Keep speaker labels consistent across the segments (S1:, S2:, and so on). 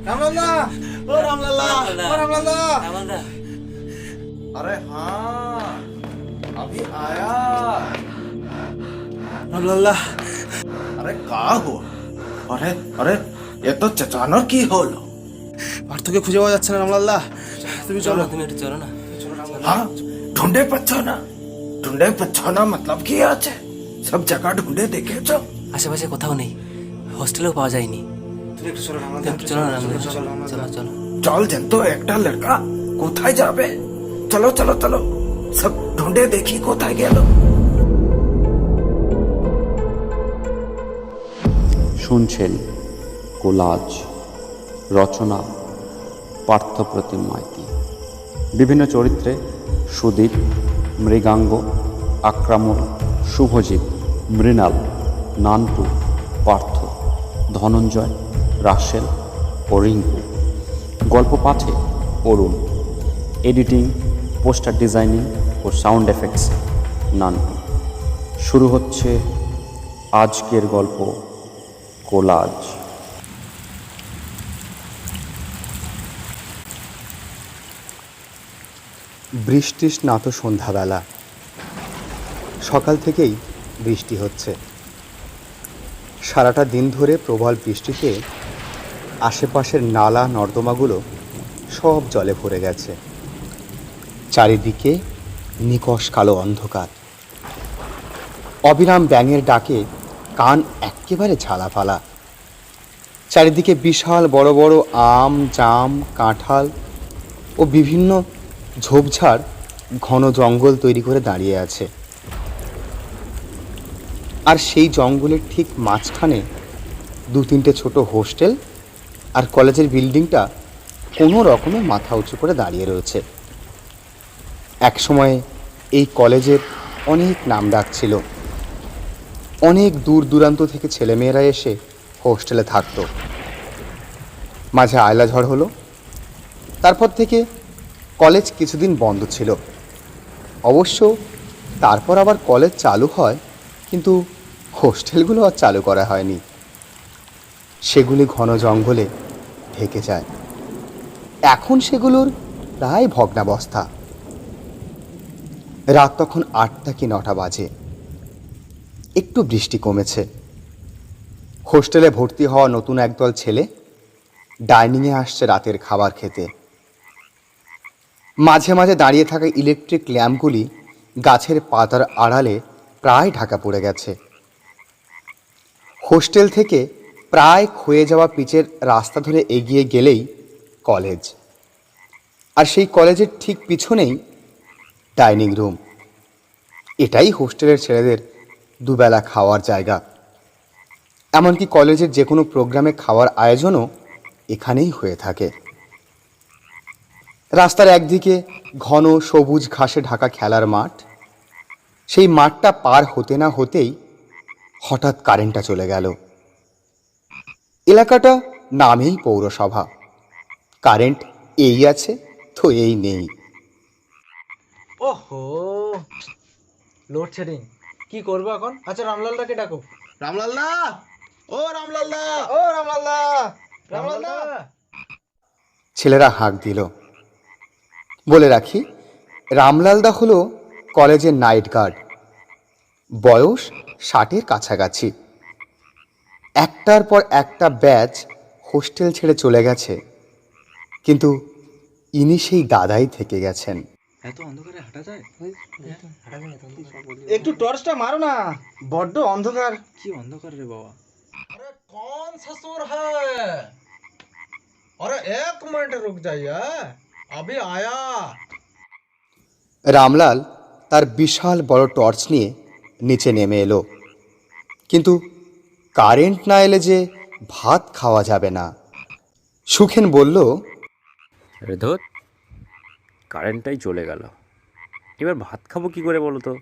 S1: रामलाला, ओ रामलाला, ओ रामलाला।
S2: रामलाला।
S1: अरे हाँ, अभी आया। रामलाला। अरे कहा हुआ? अरे अरे ये तो चचानर की হলো। পার্থকে খুঁজে পাওয়া যাচ্ছে না রামলাল্লাহ। তুমি চলো,
S2: তুমি একটু চলো না।
S1: हाँ ढूंढे पच्छो ना, ढूंढे पच्छो ना मतलब কি আছে? সব জায়গা ঢুঁড়ে দেখেছো?
S2: আশেপাশে কোথাও নেই, হোস্টেলেও পাওয়া যায়নি।
S1: তুমি একটু চলো রামলাল্লাহ,
S2: তুমি চলো না রামলাল্লাহ, চলো চলো।
S1: চল জ্যান্ত একটা লড়কা কোথায় যাবে? চলো চলো চলো, সব ঢুঁড়ে দেখি কোথায় গেল।
S3: শুনছেন কোলাজ, রচনা পার্থপ্রতিম মাইতি। বিভিন্ন চরিত্রে সুদীপ, মৃগাঙ্গ, আক্রামণ, শুভজিৎ, মৃণাল, নান্টু, পার্থ, ধনঞ্জয়, রাসেল ও রিঙ্কু। গল্প পাঠে অরুণ। এডিটিং, পোস্টার ডিজাইনিং ও সাউন্ড এফেক্টস নান্টু। শুরু হচ্ছে আজকের গল্প কোলাজ।
S4: বৃষ্টি স্নাত সন্ধ্যাবেলা। সকাল থেকেই বৃষ্টি হচ্ছে। সারাটা দিন ধরে প্রবল বৃষ্টিতে আশেপাশের নালা নর্দমাগুলো সব জলে ভরে গেছে। চারিদিকে নিকষ কালো অন্ধকার। অবিরাম ব্যাঙের ডাকে কান একেবারে ঝালাপালা। চারিদিকে বিশাল বড় বড় আম, জাম, কাঁঠাল ও বিভিন্ন ঝোপঝাড় ঘন জঙ্গল তৈরি করে দাঁড়িয়ে আছে। আর সেই জঙ্গলের ঠিক মাঝখানে দু তিনটে ছোট হোস্টেল আর কলেজের বিল্ডিংটা কোনো রকমে মাথা উঁচু করে দাঁড়িয়ে রয়েছে। একসময় এই কলেজের অনেক নাম ডাক ছিল। অনেক দূর দূরান্ত থেকে ছেলেমেয়েরা এসে হোস্টেলে থাকতো। মাঝে আয়লা ঝড় হলো, তারপর থেকে কলেজ কিছুদিন বন্ধ ছিল। অবশ্য তারপর আবার কলেজ চালু হয়, কিন্তু হোস্টেলগুলো আর চালু করা হয়নি। সেগুলি ঘন জঙ্গলে ঢেকে যায়। এখন সেগুলোর প্রায় ভগ্নাবস্থা। রাত তখন 8টা কি 9টা বাজে। একটু বৃষ্টি কমেছে। হোস্টেলে ভর্তি হওয়া নতুন একদল ছেলে ডাইনিংয়ে আসছে রাতের খাবার খেতে। মাঝে মাঝে দাঁড়িয়ে থাকা ইলেকট্রিক ল্যাম্পগুলি গাছের পাতার আড়ালে প্রায় ঢাকা পড়ে গেছে। হোস্টেল থেকে প্রায় ক্ষয়ে যাওয়া পিচের রাস্তা ধরে এগিয়ে গেলেই কলেজ। আর সেই কলেজের ঠিক পিছনেই ডাইনিং রুম। এটাই হোস্টেলের ছেলেদের দুবেলা খাওয়ার জায়গা। এমনকি কলেজের যে কোনো প্রোগ্রামে খাওয়ার আয়োজনও এখানেই হয়ে থাকে। রাস্তার একদিকে ঘন সবুজ ঘাসে ঢাকা খেলার মাঠ। সেই মাঠটা পার হতে না হতেই হঠাৎ কারেন্টটা চলে গেল। এলাকাটা নামেই পৌরসভা। কারেন্ট এই আছে তো এই নেই।
S5: ওহো, লোডশেডিং কি করবো এখন? আচ্ছা রামলালদাকে ডাকো।
S1: রামলাল্লা, ও রামলাল্লা, ও রামলাল্লা, রামলাল্লা।
S4: ছেলেরা হাঁক দিল। বলে রাখি, রামলালদা হলো কলেজের নাইট গার্ড। বয়স 60-এর কাছাকাছি। একটার পর একটা ব্যাচ হোস্টেল ছেড়ে চলে গেছে, কিন্তু ইনি সেই দাদাই থেকে গেছেন।
S5: এত অন্ধকারে হাঁটা যায়? একটু টর্চটা মারো না, বড্ড অন্ধকার। কি অন্ধকার রে বাবা?
S1: अरे कौन ससुर है? अरे 1 मिनट रुक जाइए, अभी आया।
S4: রামলাল তার বিশাল বড় টর্চ নিয়ে নিচে নেমে এলো। কিন্তু কারেন্ট না এলে যে ভাত খাওয়া যাবে না। সুখেন বলল,
S3: আরে ধুৎ, কারেন্টটাই চলে গেল, এবার ভাত খাবো কি করে বলো তো?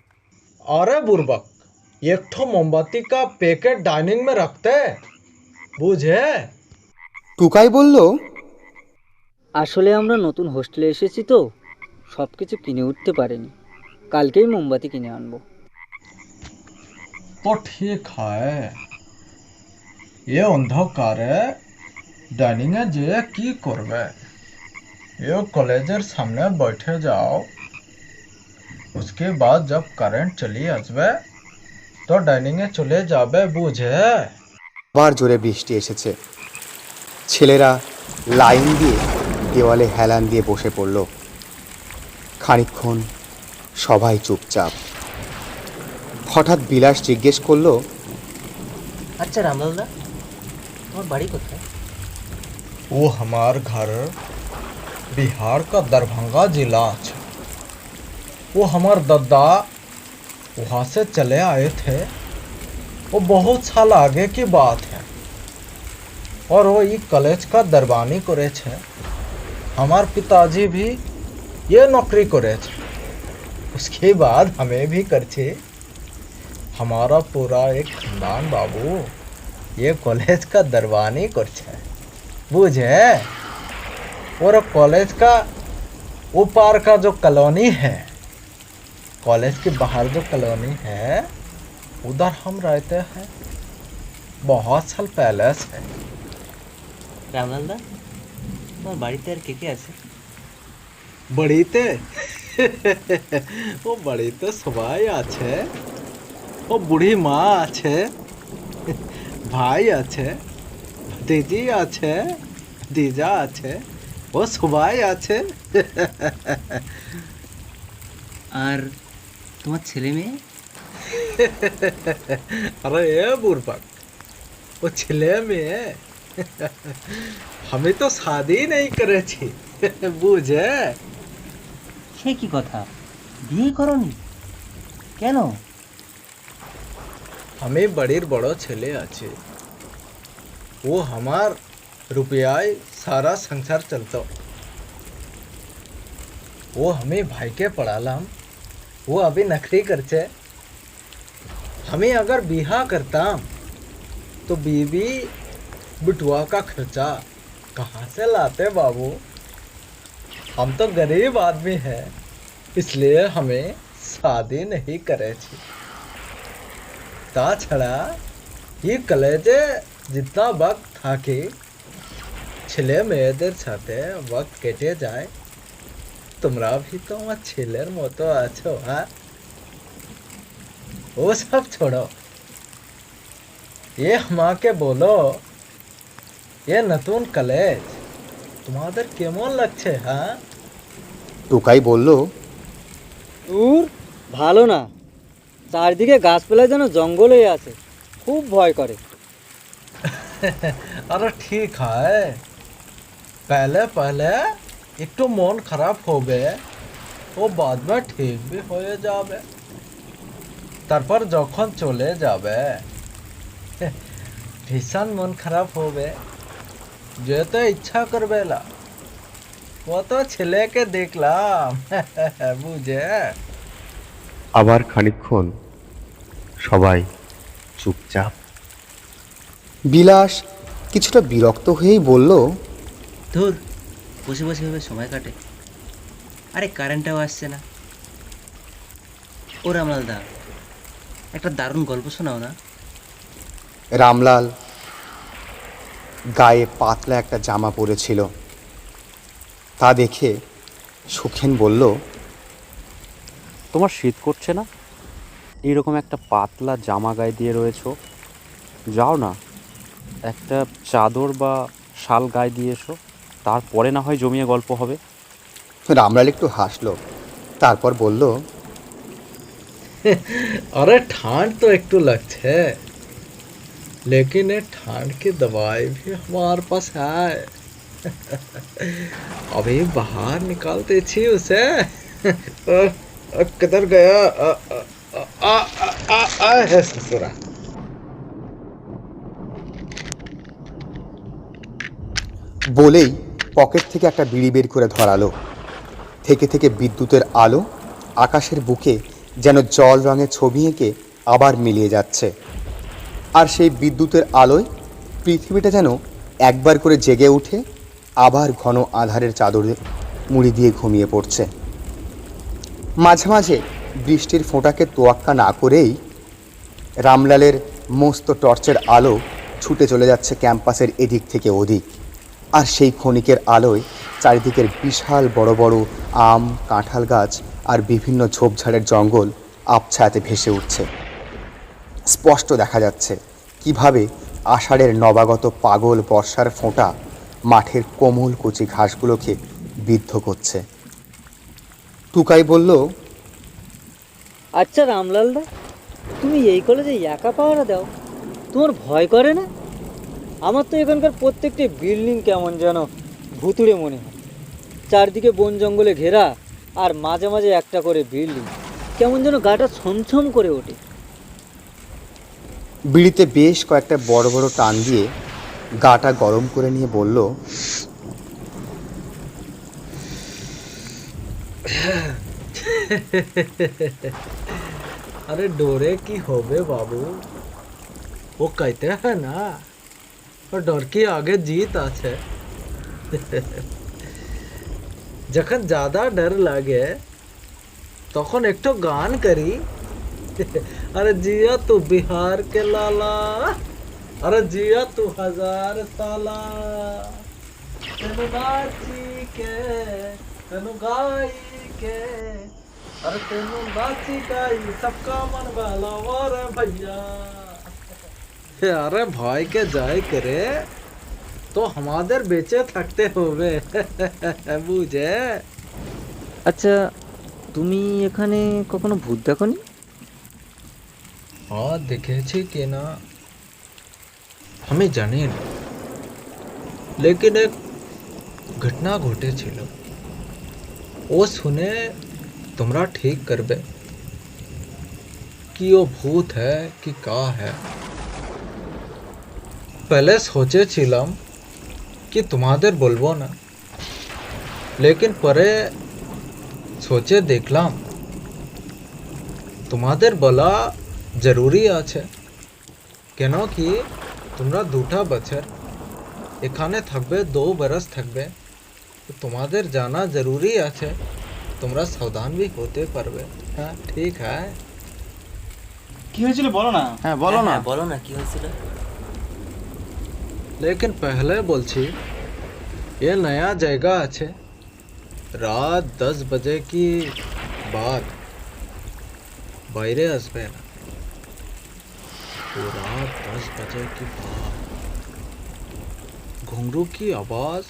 S1: अरे बुर्बक, एक ठो मोमबत्ती का पैकेट डाइनिंग में रखते, बुझे?
S4: টুকাই বলল,
S6: আসলে আমরা নতুন হোস্টেলে এসেছি তো সব কিছু কিনে উঠতে পারিনি। কালকেই মোমবাতি কিনে আনবো।
S1: तो ठीक है, ये अंधकार
S7: ডাইনিংয়ে যেয়ে কি করবে? ये कॉलेजर सामने बैठे जाओ, उसके बाद जब करंट चली আসবে তো ডাইনিংয়ে চলে যাবে, বুঝে?
S4: আবার জোরে বৃষ্টি এসেছে। ছেলেরা লাইন দিয়ে দেওয়ালে হেলান দিয়ে বসে পড়ল। খানিকক্ষণ সবাই চুপচাপ। হঠাৎ বিলাস জিজ্ঞেস করলো,
S2: আচ্ছা রামলালদা, তোমার বাড়ি কোথায়?
S7: वो हमार घर बिहार का दरभंगा जिला है। वो हमार दादा वहाँ से चले आए थे, वो बहुत साल आगे की बात है। और वो ये कॉलेज का दरबानी करे छे। हमार पिताजी भी ये नौकरी करे छे, उसके बाद हमें भी कर छे। हमारा पूरा एक खानदान बाबू ये कॉलेज का दरबानी कर छे, बुझे? और कॉलेज का ऊपर का जो कॉलोनी है, कॉलेज के बाहर जो कॉलोनी है, उधर हम रहते हैं बहुत साल पहले से।
S2: রামলালদা, তোমার বাড়িতে আর কে কে আছে?
S7: बड़ीते वो बड़ीते सबाई आछे, वो बूढ़ी माँ आछे, भाई आछे, भतीजी आछे, भतीजा आछे, वो सबाई आछे।
S2: আর তোমার ছেলে মেয়ে?
S7: अरे ये बुरबक, वो छिले में हमें तो शादी नहीं करे छी, बुझे?
S2: সে কি কথা, বিয়ে করনি কেন?
S7: हमें बड़ीर बड़ो छेले आछे, वो हमार रुपयाय सारा संसार चलतो। वो हमें भाई के पढ़ालाम, वो अभी नखरी करचे। हमें अगर बिहा करताम तो बीवी बिटुआ का खर्चा कहाँ से लाते बाबू? हम तो गरीब आदमी हैं, इसलिए हमें शादी नहीं करे छी। ता छड़ा ये कलेजे जितना वक्त था कि ছেলে মেয়েদের সাথে वक्त কেটে যায়, তোমরা भी तो আমার ছেলের মতো আছো। হ্যাঁ, वो सब छोड़ो, ये माँ के बोलो, ये নতুন কলেজ তোমাদের কেমন লাগছে? হ্যাঁ,
S4: টুকাই বলল,
S6: দূর, ভালো না। চারদিকে গাছপালা যেন জঙ্গল হয়ে আছে, খুব ভয় করে।
S7: अरे ठीक है, पहले पहले একটু মন খারাপ হবে, ও बाद में ঠিক भी হয়ে যাবে। তারপর যখন চলে যাবে ভীষণ মন খারাপ হবে, যেতে ইচ্ছা করবে না। কত ছেলেকে দেখলাম, বুঝে?
S4: আবার খানিকক্ষণ সবাই চুপচাপ। বিলাস কিছুটা বিরক্ত হয়েই বলল,
S2: ধুর, বসে বসে ভাবে সময় কাটে। আরে কারেন্টটাও আসছে না। ও রামলালদা, একটা দারুণ গল্প শোনাও না।
S4: রামলাল গায়ে পাতলা একটা জামা পরেছিল। তা দেখে সুখেন বলল,
S3: তোমার শীত করছে না? এইরকম একটা পাতলা জামা গায়ে দিয়ে রয়েছো, যাও না একটা চাদর বা শাল গায়ে দিয়ে এসো, তারপরে না হয় জমিয়ে গল্প হবে।
S4: রামলাল একটু হাসলো, তারপর বলল,
S7: अरे ठंड तो एक तो लगছে, लेकिन ये ठंड की दवाई भी हमारे पास है। अभी बाहर निकालते छी उसे। किधर गया? है ससुरा।
S4: বলেই পকেট থেকে একটা বিড়ি বের করে ধরালো। থেকে থেকে বিদ্যুতের আলো আকাশের বুকে যেন জল রঙের ছবি এঁকে আবার মিলিয়ে যাচ্ছে। আর সেই বিদ্যুতের আলোয় পৃথিবীটা যেন একবার করে জেগে উঠে আবার ঘন আঁধারের চাদরে মুড়ি দিয়ে ঘুমিয়ে পড়ছে। মাঝে মাঝে বৃষ্টির ফোঁটাকে তোয়াক্কা না করেই রামলালের মস্ত টর্চের আলো ছুটে চলে যাচ্ছে ক্যাম্পাসের এদিক থেকে ওদিক। আর সেই ক্ষণিকের আলোয় চারিদিকের বিশাল বড় বড় আম, কাঁঠাল গাছ আর বিভিন্ন ঝোপঝাড়ের জঙ্গল আবছায়াতে ভেসে উঠছে। স্পষ্ট দেখা যাচ্ছে কিভাবে আষাঢ়ের নবাগত পাগল বর্ষার ফোঁটা মাঠের কোমল কচি ঘাসগুলোকে বিদ্ধ করছে। টুকাই বলল,
S6: আচ্ছা রামলালদা, তুমি এই কলেজে একা পাহারা দাও, তোমার ভয় করে না? আমার তো এখানকার প্রত্যেকটি বিল্ডিং কেমন যেন ভুতুড়ে মনে হয়। চারদিকে বন জঙ্গলে ঘেরা, আর মাঝে মাঝে একটা করে বিল্ডিং, কেমন যেন গাটা ছমছম করে ওঠে।
S4: বিড়িতে বেশ কয়েকটা বড় বড় টান দিয়ে গাটা গরম করে নিয়ে বলল,
S7: अरे डोरे की होबे बाबू, वो कहते हैं ना, और डर की आगे जीत আছে। যখন ज़्यादा डर লাগে তখন একটু গান করি। अरे जिया तू बिहार के लाला, अरे जिया तू हजार साला, तेनु नाची के तेनु गाई के, अरे तेनु नाची गाई सबका मन बहलावा रे भैया। अरे भाई के जाय करे तो हमाদের বেঁচে থাকতে হবে। বুঝে?
S6: আচ্ছা, তুমি এখানে কখনো ভূত দেখোনি?
S7: हाँ देखेছি कि ना हमें জানি না, लेकिन एक घटना ঘটেছিল, ও শুনে তোমরা ঠিক করবে कि वो भूत है कि का है। पहले सोचেছিলাম कि তোমাদের বলবো না, लेकिन পরে सोचे দেখলাম তোমাদের বলা জরুরি আছে। কেন কি তোমরা 2টা বছর এখানে থাকবে, 2 বরস থাকবে, তো তোমাদের জানা জরুরি আছে, তোমরা সাবধান भी হতে পারবে। হ্যাঁ ঠিক है।
S5: কি হয়েছিল বলো না।
S1: হ্যাঁ বলো না।
S2: বলো না কি হয়েছিল।
S7: लेकिन पहले বলছি ये नया जगह আছে, रात 10 बजे की बाद বাইরে আসবে না। तो रात 10 बजे की बाद घुंघरू की आवाज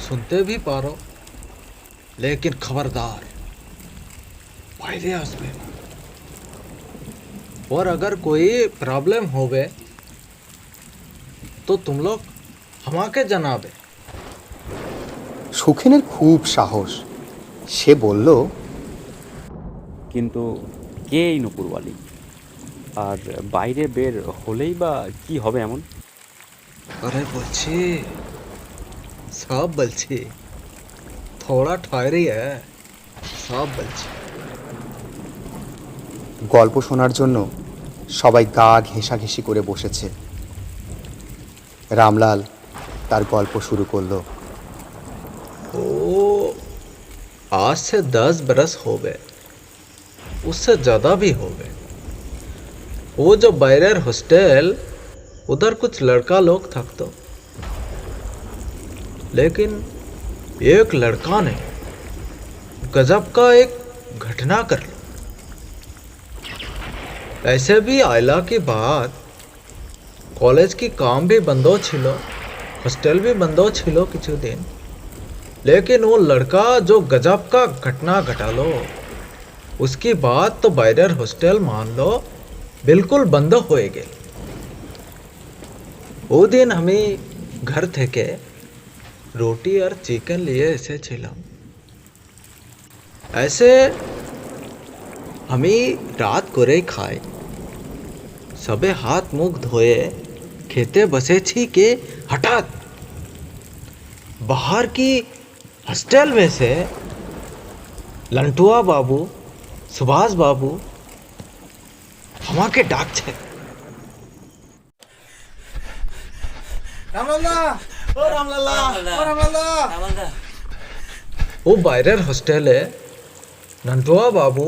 S7: सुनते भी पारो, लेकिन खबरदार বাইরে আসবে না। और अगर कोई प्रॉब्लम होवे तो तुम लोग আমাকে জানাবে।
S4: সুখেনের খুব সাহস। সে বলল,
S3: কিন্তু কে এই নুপুরওয়ালি, আর বাইরে বের হলেই বা কি হবে এমন?
S7: अरे বলছি, সব বলছি, थोड़ा ठहरी है, সব বলছি।
S4: গল্প শোনার জন্য সবাই গা ঘেঁষাঘেঁষি করে বসেছে। রামলাল তার গল্প শুরু করলো।
S7: ओ आज से 10 बरस हो गए, उससे ज़्यादा भी हो गए। वो जो बैरर हॉस्टल, उधर कुछ लड़का लोग थकतो, लेकिन एक लड़का ने गजब का एक घटना कर ली। ऐसे भी आयला की बात, कॉलेज की काम भी बंदो छिलो, हॉस्टल भी बंदो छिलो किछु दिन, लेकिन वो लड़का जो गजब का घटना घटा लो, उसकी बात तो बैरर हॉस्टल मान लो बिल्कुल बंद हो गए। वो दिन हमें घर থেকে रोटी और चिकन लिए এসেছিলাম। ऐसे हमें रात করে খাই, सबे हाथ मुख धोए खेते बसेছি के हठात बाहर की हॉस्टल में से लंटुआ बाबू, सुभाष बाबू আমাকে ডাকছে।
S1: রামলাল্লা, ও রামলাল্লা, ও রামলাল্লা।
S7: वो বাইরের हॉस्टले नंटुआ बाबू,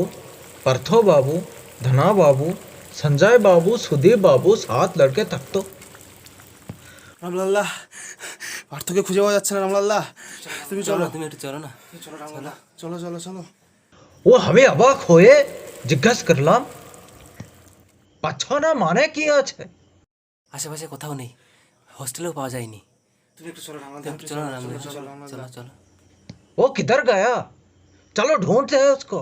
S7: पार्थो बाबू, धना बाबू, संजय बाबू, सुधीर बाबू, 7 लड़के तक तो।
S1: রামলাল্লা, পার্থকে খুঁজে পাওয়া যাচ্ছে না রামলাল্লাহ। তুমি চলো,
S2: তুমি একটু চলো না।
S1: চলো রামলাল্লাহ, চলো চলো চলো।
S7: ও আমি অবাক হয়ে জিজ্ঞাসা করলাম, পাছনা মানে কি আছে?
S2: আশেপাশে কোথাও নেই, হোস্টেলেও পাওয়া যায়নি।
S1: তুমি একটু চলো রামলাল্লাহ,
S2: তুমি চলো না,
S1: চলো,
S2: চলো
S1: চলো,
S2: চলো চলো।
S7: वो किधर गया? चलो ढूंढते हैं उसको।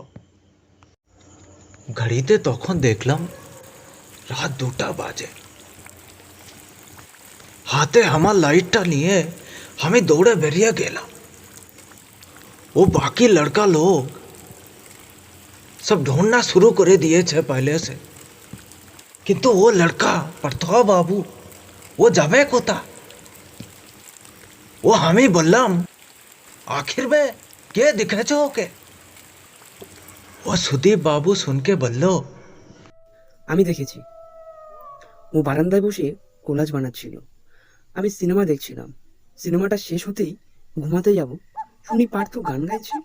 S7: ঘড়িতে তখন দেখলাম রাত 2টা বাজে। হাতে আমার লাইটটা নিয়ে আমি দৌড়ে বেরিয়ে গেলাম। वो बाकी लड़का लोग सब ढूंढना शुरू করে দিয়েছে पहले से, কিন্তু वो लड़का পার্থ বাবু ও যাবে কোথায়? ও আমি বললাম, आखिर में কে দেখেছো ওকে? ও সুদীপ বাবু শুনকে বলল,
S8: আমি দেখেছি, ও বারান্দায় বসে কোলাজ বানাচ্ছিল। আমি সিনেমা দেখছিলাম, সিনেমাটা শেষ হতেই ঘুমাতে যাব, শুনি পার্থ গান গাইছে।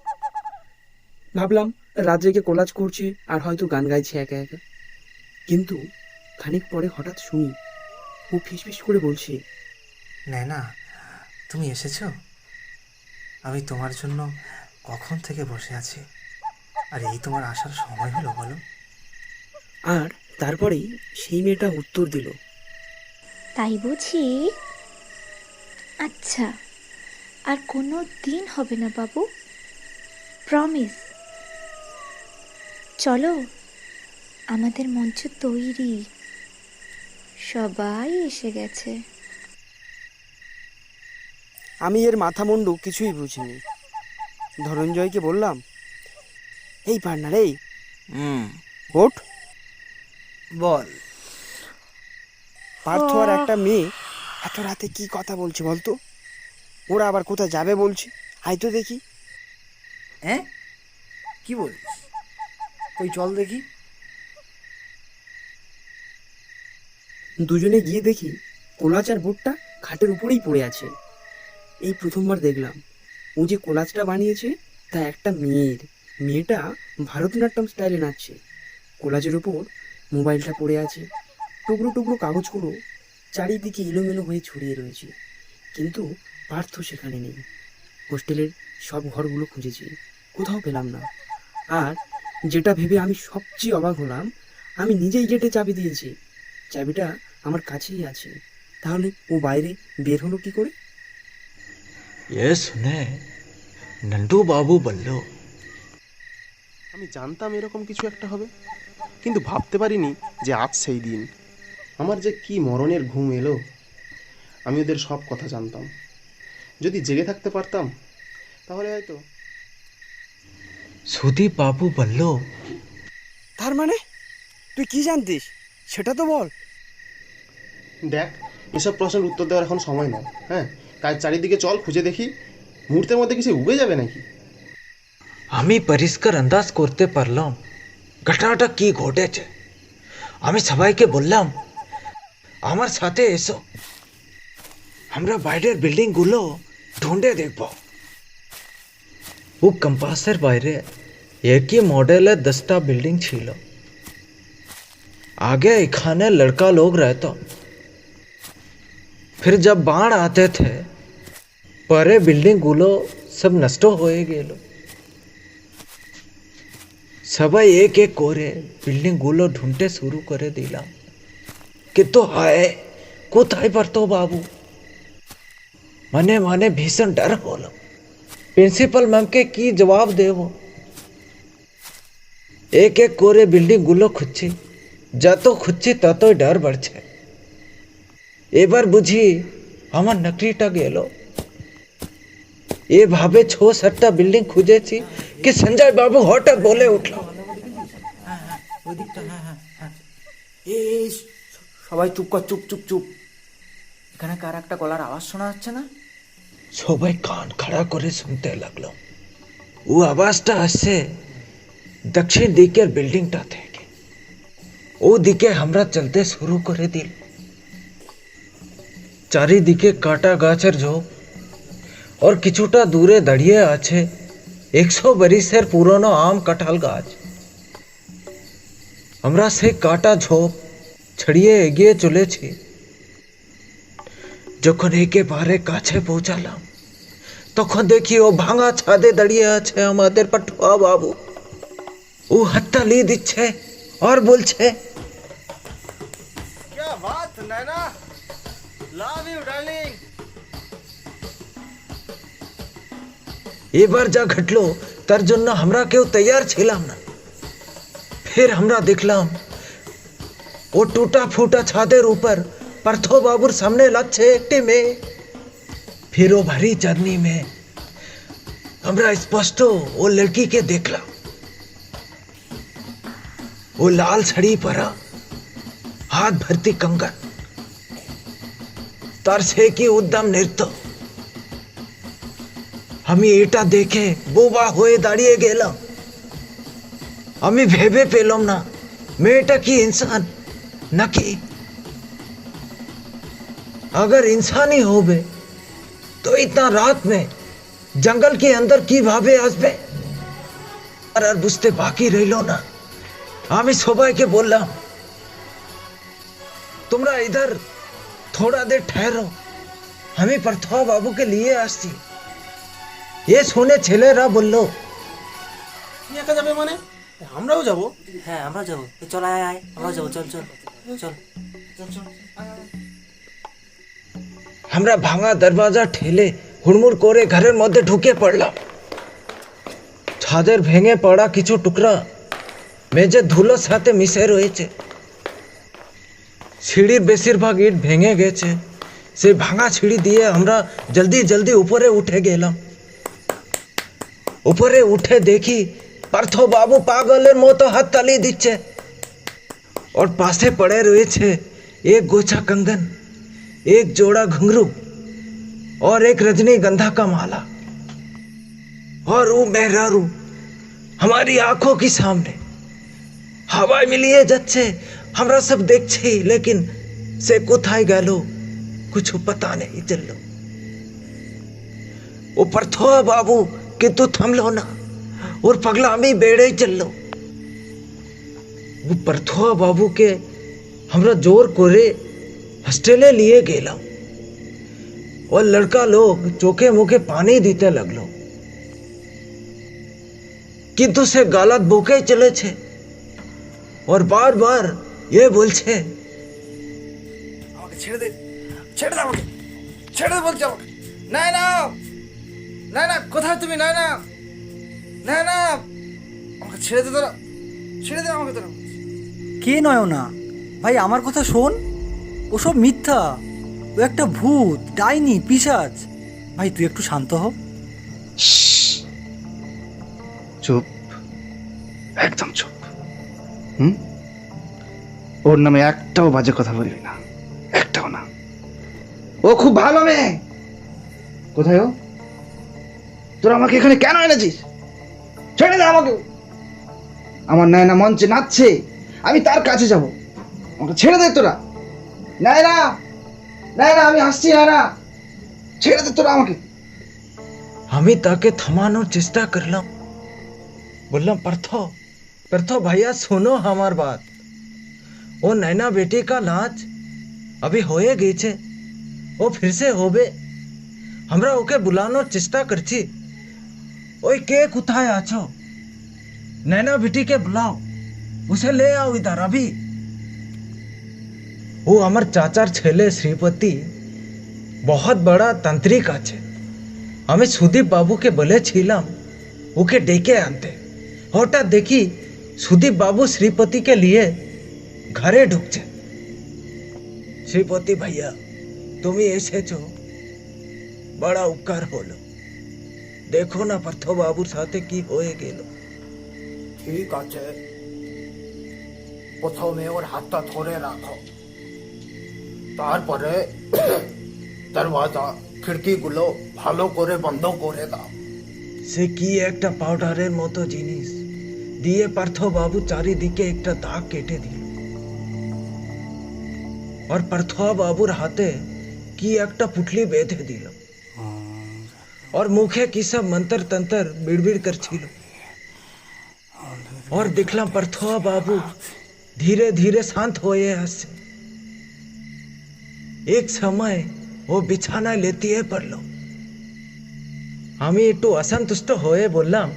S8: ভাবলাম রাত জেগে কোলাজ করছে আর হয়তো গান গাইছে একা একা। কিন্তু খানিক পরে হঠাৎ শুনি ও ফিসফিস করে বলছে,
S5: না তুমি এসেছো? আমি তোমার জন্য কখন থেকে বসে আছি, আর এই তোমার আসার সময় হলো বলো?
S8: আর তারপরেই সেই মেয়েটা উত্তর দিল,
S9: তাই বুঝি? আচ্ছা, আর কোনো দিন হবে না বাবু, প্রমিস। চলো, আমাদের মঞ্চ তৈরি, সবাই এসে গেছে।
S8: আমি এর মাথা মুন্ডু কিছুই বুঝিনি। ধনঞ্জয়কে বললাম, এই পার্টনার, এই ওঠ,
S1: বল।
S8: পার্থ আর একটা মেয়ে এত রাতে কি কথা বলছে বলতো? ওরা আবার কোথায় যাবে বলছে, আয় তো দেখি।
S1: হ্যাঁ, কি বলিস? ওই চল দেখি।
S8: দুজনে গিয়ে দেখি কোলাজ আর বোটটা খাটের উপরেই পড়ে আছে। এই প্রথমবার দেখলাম ও যে কোলাজটা বানিয়েছে তা একটা মেয়েটা ভারতনাট্যম স্টাইলে নাচছে। কোলাজের উপর মোবাইলটা পড়ে আছে, টুকরো টুকরো কাগজগুলো চারিদিকে এলোমেলো হয়ে ছড়িয়ে রয়েছে, কিন্তু পার্থ সেখানে নেই। হোস্টেলের সব ঘরগুলো খুঁজেছি, কোথাও পেলাম না। আর যেটা ভেবে আমি সবচেয়ে অবাক হলাম, আমি নিজেই গেটে চাবি দিয়েছি, চাবিটা আমার কাছেই আছে। তাহলে ও বাইরে বের হলো কি করে?
S7: ये सुने नंदू बाबू বলল,
S1: আমি জানতাম এরকম কিছু একটা হবে, কিন্তু ভাবতে পারিনি যে আজ সেই দিন। আমার যে কি মরণের ঘুম এলো। আমি ওদের সব কথা জানতাম, যদি জেগে থাকতে পারতাম তাহলে হয়তো।
S7: সুদীপ বাবু বলল,
S8: তার মানে তুই কি জানতিস সেটা তো বল।
S1: দেখ, এসব প্রশ্নের উত্তর দেওয়ার এখন সময় নয়। হ্যাঁ, কাজ চারিদিকে চল, খুঁজে দেখি মুহূর্তের মধ্যে কিছু উবে যাবে নাকি।
S7: আমি পরিষ্কার আন্দাজ করতে পারলাম ঘটনাটা কি ঘটেছে। আমি সবাইকে বললাম, আমার সাথে এসো, আমরা বাইরের বিল্ডিংগুলো ঢুঁড়ে দেখব। ও ক্যাম্পাসের বাইরে একই মডেলের 10টা বিল্ডিং ছিল। आगे एखाने लड़का लोग रहता, फिर जब बाढ़ आते थे परे बिल्डिंग गुलो सब नष्ट होए गेलो। सबाई एक एक करे बिल्डिंग गुलो ढूंढते शुरू करे दिला, किंतु हाय कोथाय परतो बाबू। मने मने भीषण डर होलो, प्रिंसिपल मैम के की जवाब देवो। एक एक करे बिल्डिंग गुलो खुच्ची, যত খুঁজছি ততই ডর বাড়ছে। এবার বুঝি আমার নকরিটা গেল। এভাবে 6-7টা বিল্ডিং খুঁজেছি কি সঞ্জয় বাবু হঠাৎ বলে উঠল,
S8: এই সবাই চুপ কর, চুপ চুপ চুপ। এখানে কার একটা গলার আওয়াজ শোনা যাচ্ছে না?
S7: সবাই কান খাড়া করে শুনতে লাগলো। ও আওয়াজটা আসছে দক্ষিণ দিকের বিল্ডিংটা থেকে। ও দিকে আমরা চলতে শুরু করে দিল। চারিদিকে কাটা গাছের ঝোপ, और কিছুটা দূরে দাঁড়িয়ে আছে 100 বছরের পুরনো আম কাঁঠাল গাছ। আমরা সেই কাটা ঝোপ ছড়িয়ে এগিয়ে চলেছি। যখন একেবারে কাছে পৌঁছালাম তখন দেখি ও ভাঙা ছাদে দাঁড়িয়ে আছে আমাদের পাঠুয়া বাবু। ও হাততালি দিচ্ছে আর বলছে,
S5: क्या बात नैना, लव यू डार्लिंग।
S7: এবার যা ঘটলো তার জন্য আমরা কেউ তৈয়ার ছিলাম না। फिर हमरा देखलाम वो टूटा फूटा छादेर ऊपर पार्थो बाबूर सामने लागছে একটি মেয়ে। फिर वो भारी चांदनी में हमरा स्पष्ट वो लड़की के देखला। वो लाल साड़ी परा, हाथ भरती कंगन, तार से की उद्दम नृत्य। আমি এটা দেখে বোবা হয়ে দাঁড়িয়ে গেলাম। আমি ভেবে পেলাম না মেয়েটা কি इंसान নাকি, अगर इंसान ही होবে तो इतना रात में जंगल के अंदर কিভাবে আসবে। আর বুঝতে বাকি রইলো না। আমি সবাইকে বললাম, তোমরা इधर थोड़ा देर ठहरो, আমি পার্থা বাবুকে নিয়ে আসছি। এ শুনে ছেলেরা বলল,
S8: একা যাবে মানে? আমরাও যাব।
S6: হ্যাঁ আমরা যাবো, চল আয় আয়, আমরা যাবো, চল চল চল।
S7: আমরা ভাঙা দরজা ঠেলে হুড়মুড় করে ঘরের মধ্যে ঢুকে পড়লাম। ছাদের ভেঙে পড়া কিছু টুকরা মেঝে ধুলোর সাথে মিশে রয়েছে। সিঁড়ির বেশিরভাগ ইট ভেঙে গেছে। সেই ভাঙা সিঁড়ি দিয়ে আমরা জলদি জলদি উপরে উঠে গেলাম। উপরে উঠে দেখি পার্থ বাবু পাগলের মতো হাততালি দিচ্ছে। और पासे पड़े রয়েছে एक गोछा कंगन, एक जोड़ा घुंघरू और एक रजनीगंधा का माला। और वो मेहरारू हमारी आंखों के सामने हवाई मिलिए যাচ্ছে। আমরা सब দেখছি, लेकिन से কোথায় গেল कुछ पता नहीं चललो। वो पार्थो बाबू কিন্তু থামলো না, ওর পাগলামি বেড়েই চললো। वो पार्थो बाबू के हमरा जोर करे हॉस्टेले लिए गेलाम। और लड़का लोग चोखे मुखे पानी दीते लगलो, किंतु से गालत बोके चले छे और बार बार ये बोलছে,
S5: আমাকে ছেড়ে দে, ছেড়ে দে আমাকে, ছেড়ে দে বলছি আমাকে। নয়না, নয়না কোথায় তুমি? নয়না, নয়না আমাকে ছেড়ে দে তোরা, ছেড়ে দে আমাকে তোরা।
S6: কে নয়না? ভাই আমার কথা শোন, ওসব মিথ্যা, ও একটা ভূত, ডাইনি, পিশাচ। ভাই তুই একটু শান্ত হ।
S1: চুপ, একদম চুপ। ওর নামে একটাও বাজে কথা বলবি না, একটাও না। ও খুব ভালো মেয়ে। কোথায় ও? তোরা আমাকে এখানে কেন এনেছিস? ছেড়ে দে আমাকে। আমার নায়না মঞ্চে নাচছে, আমি তার কাছে যাব। আমাকে ছেড়ে দে তোরা। নায়না, নায়না আমি আসছি। নায়না ছেড়ে দে তোরা আমাকে।
S7: আমি তাকে থামানোর চেষ্টা করলাম। বললাম, पार्थो, पार्थो भैया सुनो हमार बात। वो नैना बेटी का नाच अभी होए গেছে, ও फिर से होबे। हमरा ওকে বুলানোর চেষ্টা করছি। ওই কে কোথায় আছো? नैना बेटी के बुलाओ, उसे ले आओ इधर अभी। वो আমার চাচার ছেলে শ্রীপতি बहुत बड़ा तांत्रिक আছে। আমি সুদীপ বাবুকে বলেছিলাম ওকে ডেকে আনতে। হঠাৎ দেখি সুদীপ বাবু শ্রীপতিকে নিয়ে ঘরে ঢুকছে। শ্রীপতি ভাইয়া, তুমি এসেছো, বড় উপকার হলো। দেখো না পার্থ বাবুর সাথে কি হয়ে গেল।
S5: ঠিক আছে, প্রথমে ওর হাতটা ধরে রাখো, তারপরে দরওয়াজা খিড়কিগুলো ভালো করে বন্ধ করে দাও।
S7: সে কি একটা পাউডারের মতো জিনিস দিয়ে পার্থ বাবু চারিদিকে একটা দাগ কেটে দিল। और पार्थ बाबूर हाथे की একটা পুটলি বেঁধে দিল। और मुखे की सब मंत्र तंत्र बिड़बिड़ करছিল। और देखलाम पार्थ बाबू धीरे धीरे शांत होए আসছে। एक समय ও বিছানায় লেতিয়ে পড়ল। আমি একটু অসন্তুষ্ট হয়ে বললাম,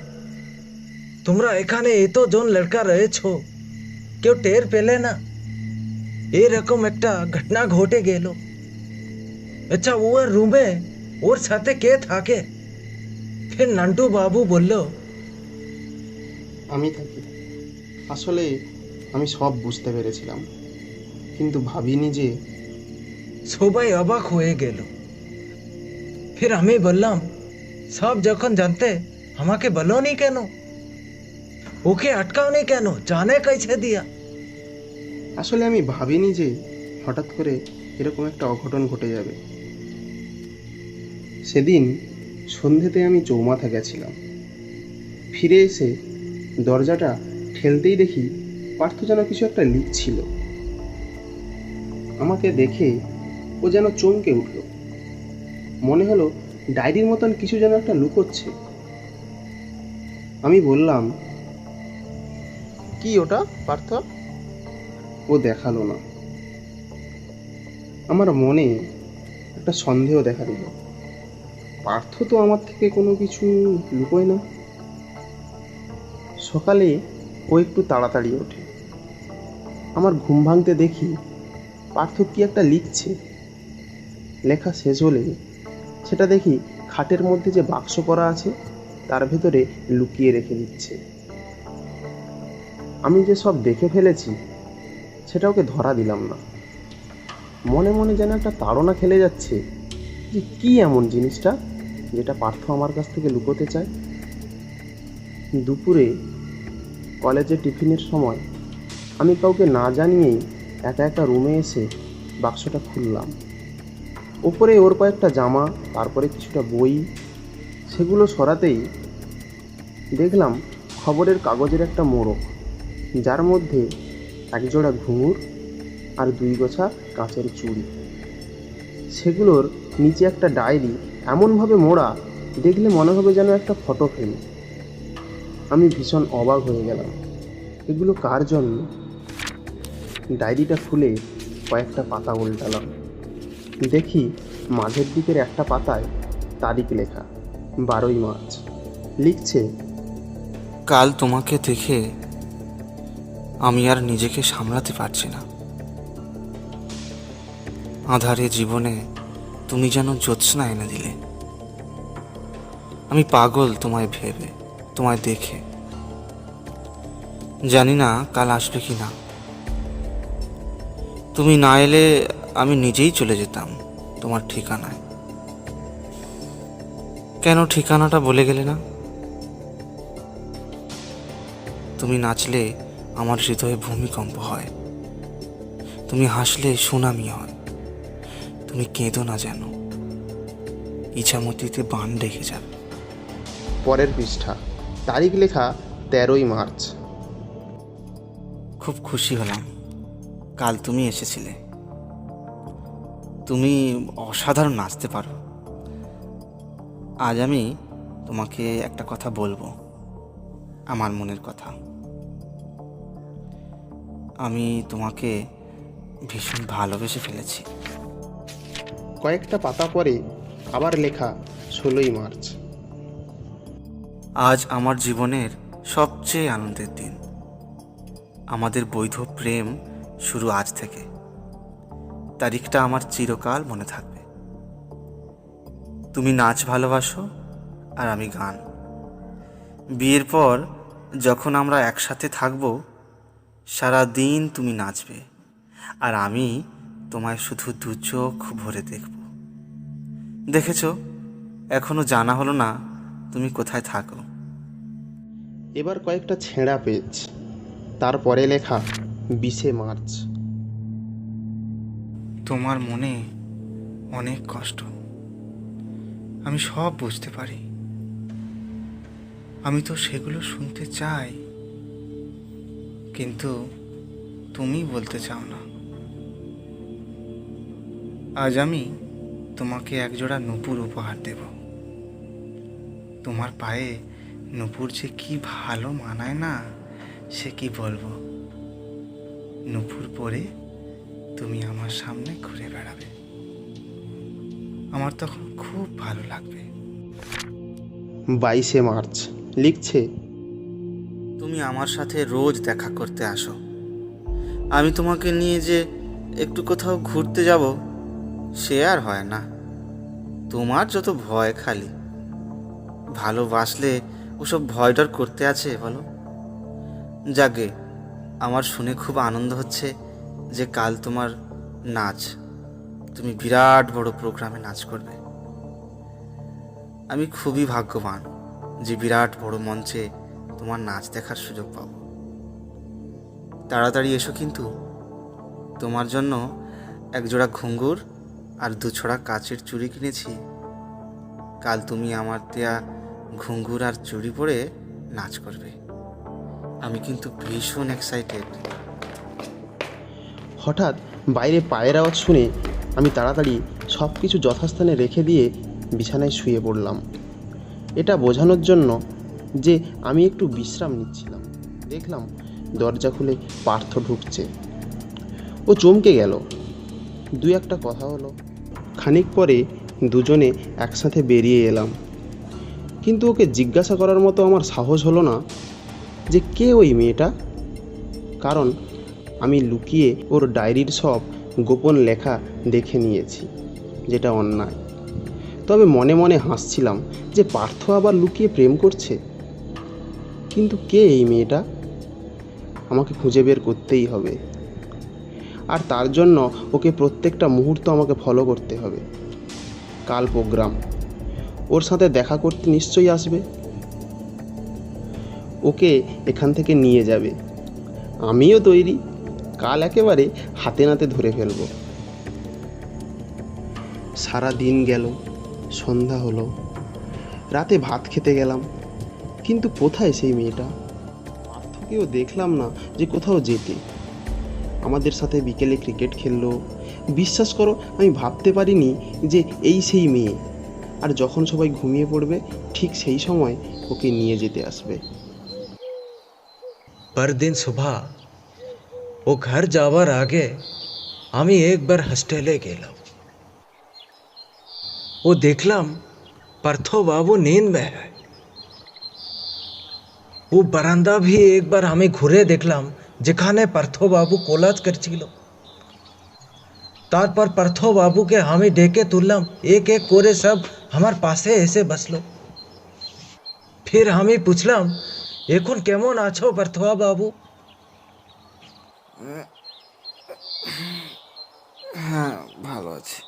S7: তোমরা এখানে এতজন লড়কা রয়েছো, কেউ টের পেলে না? এরকম একটা ঘটনা ঘটে গেল। আচ্ছা, ওর রুমে ওর সাথে কে থাকে? ফির নান্টু বাবু বলল,
S1: আমি থাকি। আসলে আমি সব বুঝতে পেরেছিলাম, কিন্তু ভাবিনি যে
S7: সবাই অবাক হয়ে গেল। ফির আমি বললাম, সব যখন জানতে আমাকে বলোনি কেন? ওকে আটকাওনি কেন? জানে कैसे दिया?
S1: আসলে আমি ভাবিনি যে হঠাৎ করে এরকম একটা অঘটন ঘটে যাবে। সেদিন সন্ধেতে আমি চৌমাথা গেছিলাম। ফিরে এসে দরজাটা ঠেলতেই দেখি পার্থ যেন কিছু একটা লিখছিল। আমাকে দেখে ও যেন চমকে উঠল। মনে হলো ডায়েরির মতন কিছু যেন একটা লুকোচ্ছে। আমি বললাম, কি ওটা পার্থ? ও দেখালো না। আমার মনে একটা সন্দেহ দেখা দিল। পার্থ তো আমার থেকে কোনো কিছু লুকোয় না। সকালে ও একটু তাড়াতাড়ি ওঠে। আমার ঘুম ভাঙতে দেখি পার্থ কি একটা লিখছে। লেখা শেষ হলে সেটা দেখি খাটের মধ্যে যে বাক্স করা আছে তার ভেতরে লুকিয়ে রেখে দিচ্ছে। আমি যে সব দেখে ফেলেছি সেটা ওকে ধরা দিলাম না। মনে মনে যেন একটা তাড়না খেলে যাচ্ছে যে কি এমন জিনিসটা যেটা পার্থ আমার কাছ থেকে লুকোতে চায়। দুপুরে কলেজে টিফিনের সময় আমি কাউকে না জানিয়েই একা একা রুমে এসে বাক্সটা খুললাম। ওপরে ওর কয়েকটা জামা, তারপরে কিছুটা বই। সেগুলো সরাতেই দেখলাম খবরের কাগজের একটা মোড়ক, যার মধ্যে একজোড়া ঘুঙুর আর 2 গোছা কাঁচের চুড়ি। সেগুলোর নিচে একটা ডায়েরি, এমনভাবে মোড়া দেখলে মনে হবে যেন একটা ফটো ফ্রেম। আমি ভীষণ অবাক হয়ে গেলাম, এগুলো কার জন্য? ডায়েরিটা খুলে কয়েকটা পাতা উল্টালাম। দেখি মাঝের দিকের একটা পাতায় তারিখ লেখা 12ই মার্চ। লিখছে,
S10: কাল তোমাকে দেখে আমি আর নিজেকে সামলাতে পারছি না। আঁধারে জীবনে তুমি যেন জ্যোৎস্না এনে দিলে। আমি পাগল তোমায় ভেবে, তোমায় দেখে। জানি না কাল আসবে কি না। তুমি না এলে আমি নিজেই চলে যেতাম তোমার ঠিকানায়। কেন ঠিকানাটা বলে গেলে না? তুমি নাচলে আমার হৃদয়ে ভূমিকম্প হয়, তুমি হাসলে সুনামি হয়। তুমি কেঁদো না যেন, ইছামতিতে বান রেখে যাবে।
S1: পরের পৃষ্ঠা, তারিখ লেখা 13ই মার্চ।
S10: খুব খুশি হলাম কাল তুমি এসেছিলে। তুমি অসাধারণ নাচতে পারো। আজ আমি তোমাকে একটা কথা বলবো, আমার মনের কথা। আমি তোমাকে ভীষণ ভালোবেসে ফেলেছি।
S1: কয়েকটা পাতা পরে আবার লেখা 16ই মার্চ।
S10: আজ আমার জীবনের সবচেয়ে আনন্দের দিন। আমাদের বৈধ প্রেম শুরু আজ থেকে। তারিখটা আমার চিরকাল মনে থাকবে। তুমি নাচ ভালোবাসো আর আমি গান। বিয়ের পর যখন আমরা একসাথে থাকব, সারা দিন তুমি নাচবে আর আমি তোমায় শুধু 2 চোখ ভরে দেখব। দেখেছো, এখনো জানা হলো না তুমি কোথায় থাকো।
S1: এবার কয়েকটা ছেঁড়া পেজ, তারপরে লেখা 20শে মার্চ।
S10: তোমার মনে অনেক কষ্ট, আমি সব বুঝতে পারি। আমি তো সেগুলো শুনতে চাই, কিন্তু তুমি বলতে চাও না। আজ আমি তোমাকে একজোড়া নূপুর উপহার দেব। তোমার পায়ে নূপুর যে কি ভালো মানায় না, সে কি বলবো। নূপুর পরে তুমি আমার সামনে ঘুরে বেড়াবে। আমার তখন খুব ভালো লাগবে।
S1: 22শে মার্চ লিখছে,
S10: তুমি আমার সাথে রোজ দেখা করতে আসো। আমি তোমাকে নিয়ে যে একটু কোথাও ঘুরতে যাব সে আর হয় না। তোমার যত ভয় খালি। ভালোবাসলে ওসব ভয় ডর করতে আছে বলো? যাগে, আমার শুনে খুব আনন্দ হচ্ছে যে কাল তোমার নাচ। তুমি বিরাট বড় প্রোগ্রামে নাচ করবে। আমি খুবই ভাগ্যবান যে বিরাট বড় মঞ্চে তোমার নাচ দেখার সুযোগ পাবো। তাড়াতাড়ি এসো কিন্তু। তোমার জন্য একজোড়া ঘুঙ্গুর আর 2 ছড়া কাচের চুড়ি কিনেছি। কাল তুমি আমার দেয়া ঘুঙ্গুর আর চুড়ি পরে নাচ করবে। আমি কিন্তু ভীষণ এক্সাইটেড।
S1: হঠাৎ বাইরে পায়ের আওয়াজ শুনে আমি তাড়াতাড়ি সব কিছু যথাস্থানে রেখে দিয়ে বিছানায় শুয়ে পড়লাম। এটা বোঝানোর জন্য যে আমি একটু বিশ্রাম নিচ্ছিলাম, দেখলাম দরজা খুলে পার্থ ঢুকছে। ও চমকে গেল। 2-1টা কথা হলো। খানিক পরে দুজনে একসাথে বেরিয়ে এলাম, কিন্তু ওকে জিজ্ঞাসা করার মতো আমার সাহস হলো না যে কে ওই মেয়েটা। কারণ আমি লুকিয়ে ওর ডায়েরির সব গোপন লেখা দেখে নিয়েছি, যেটা অন্যায়। তবে মনে মনে হাসছিলাম যে পার্থ আবার লুকিয়ে প্রেম করছে। কিন্তু কে এই মেয়েটা? আমাকে খুঁজে বের করতেই হবে, আর তার জন্য ওকে প্রত্যেকটা মুহূর্ত আমাকে ফলো করতে হবে। কাল প্রোগ্রাম, ওর সাথে দেখা করতে নিশ্চয়ই আসবে। ওকে এখান থেকে নিয়ে যাবে। আমিও তৈরি, কাল একেবারে হাতে নাতে ধরে ফেলব। সারা দিন গেল, সন্ধ্যা হলো, রাতে ভাত খেতে গেলাম, কিন্তু কোথায় সেই মেয়েটা? পার্থকেও দেখলাম না যে কোথাও যেতে। আমাদের সাথে বিকেলে ক্রিকেট খেললো। বিশ্বাস করো, আমি ভাবতে পারিনি যে এই সেই মেয়ে। আর যখন সবাই ঘুমিয়ে পড়বে ঠিক সেই সময় ওকে নিয়ে যেতে আসবে।
S11: পরদিন সুবহ ও ঘর যাওয়ার আগে আমি একবার হস্টেলে গেলাম। ও দেখলাম পার্থ বাবু नींद में है। ও বারান্দা ভি একবার আমি ঘুরে দেখলাম যেখানে পার্থ বাবু কোলাজ করছিল। তারপর পার্থ বাবুকে আমি ডেকে তুললাম, এক এক করে সব আমার পাশে এসে বসলো। ফির আমি পুছলাম, এখন কেমন আছো পার্থ বাবু?
S10: হ্যাঁ, ভালো আছি।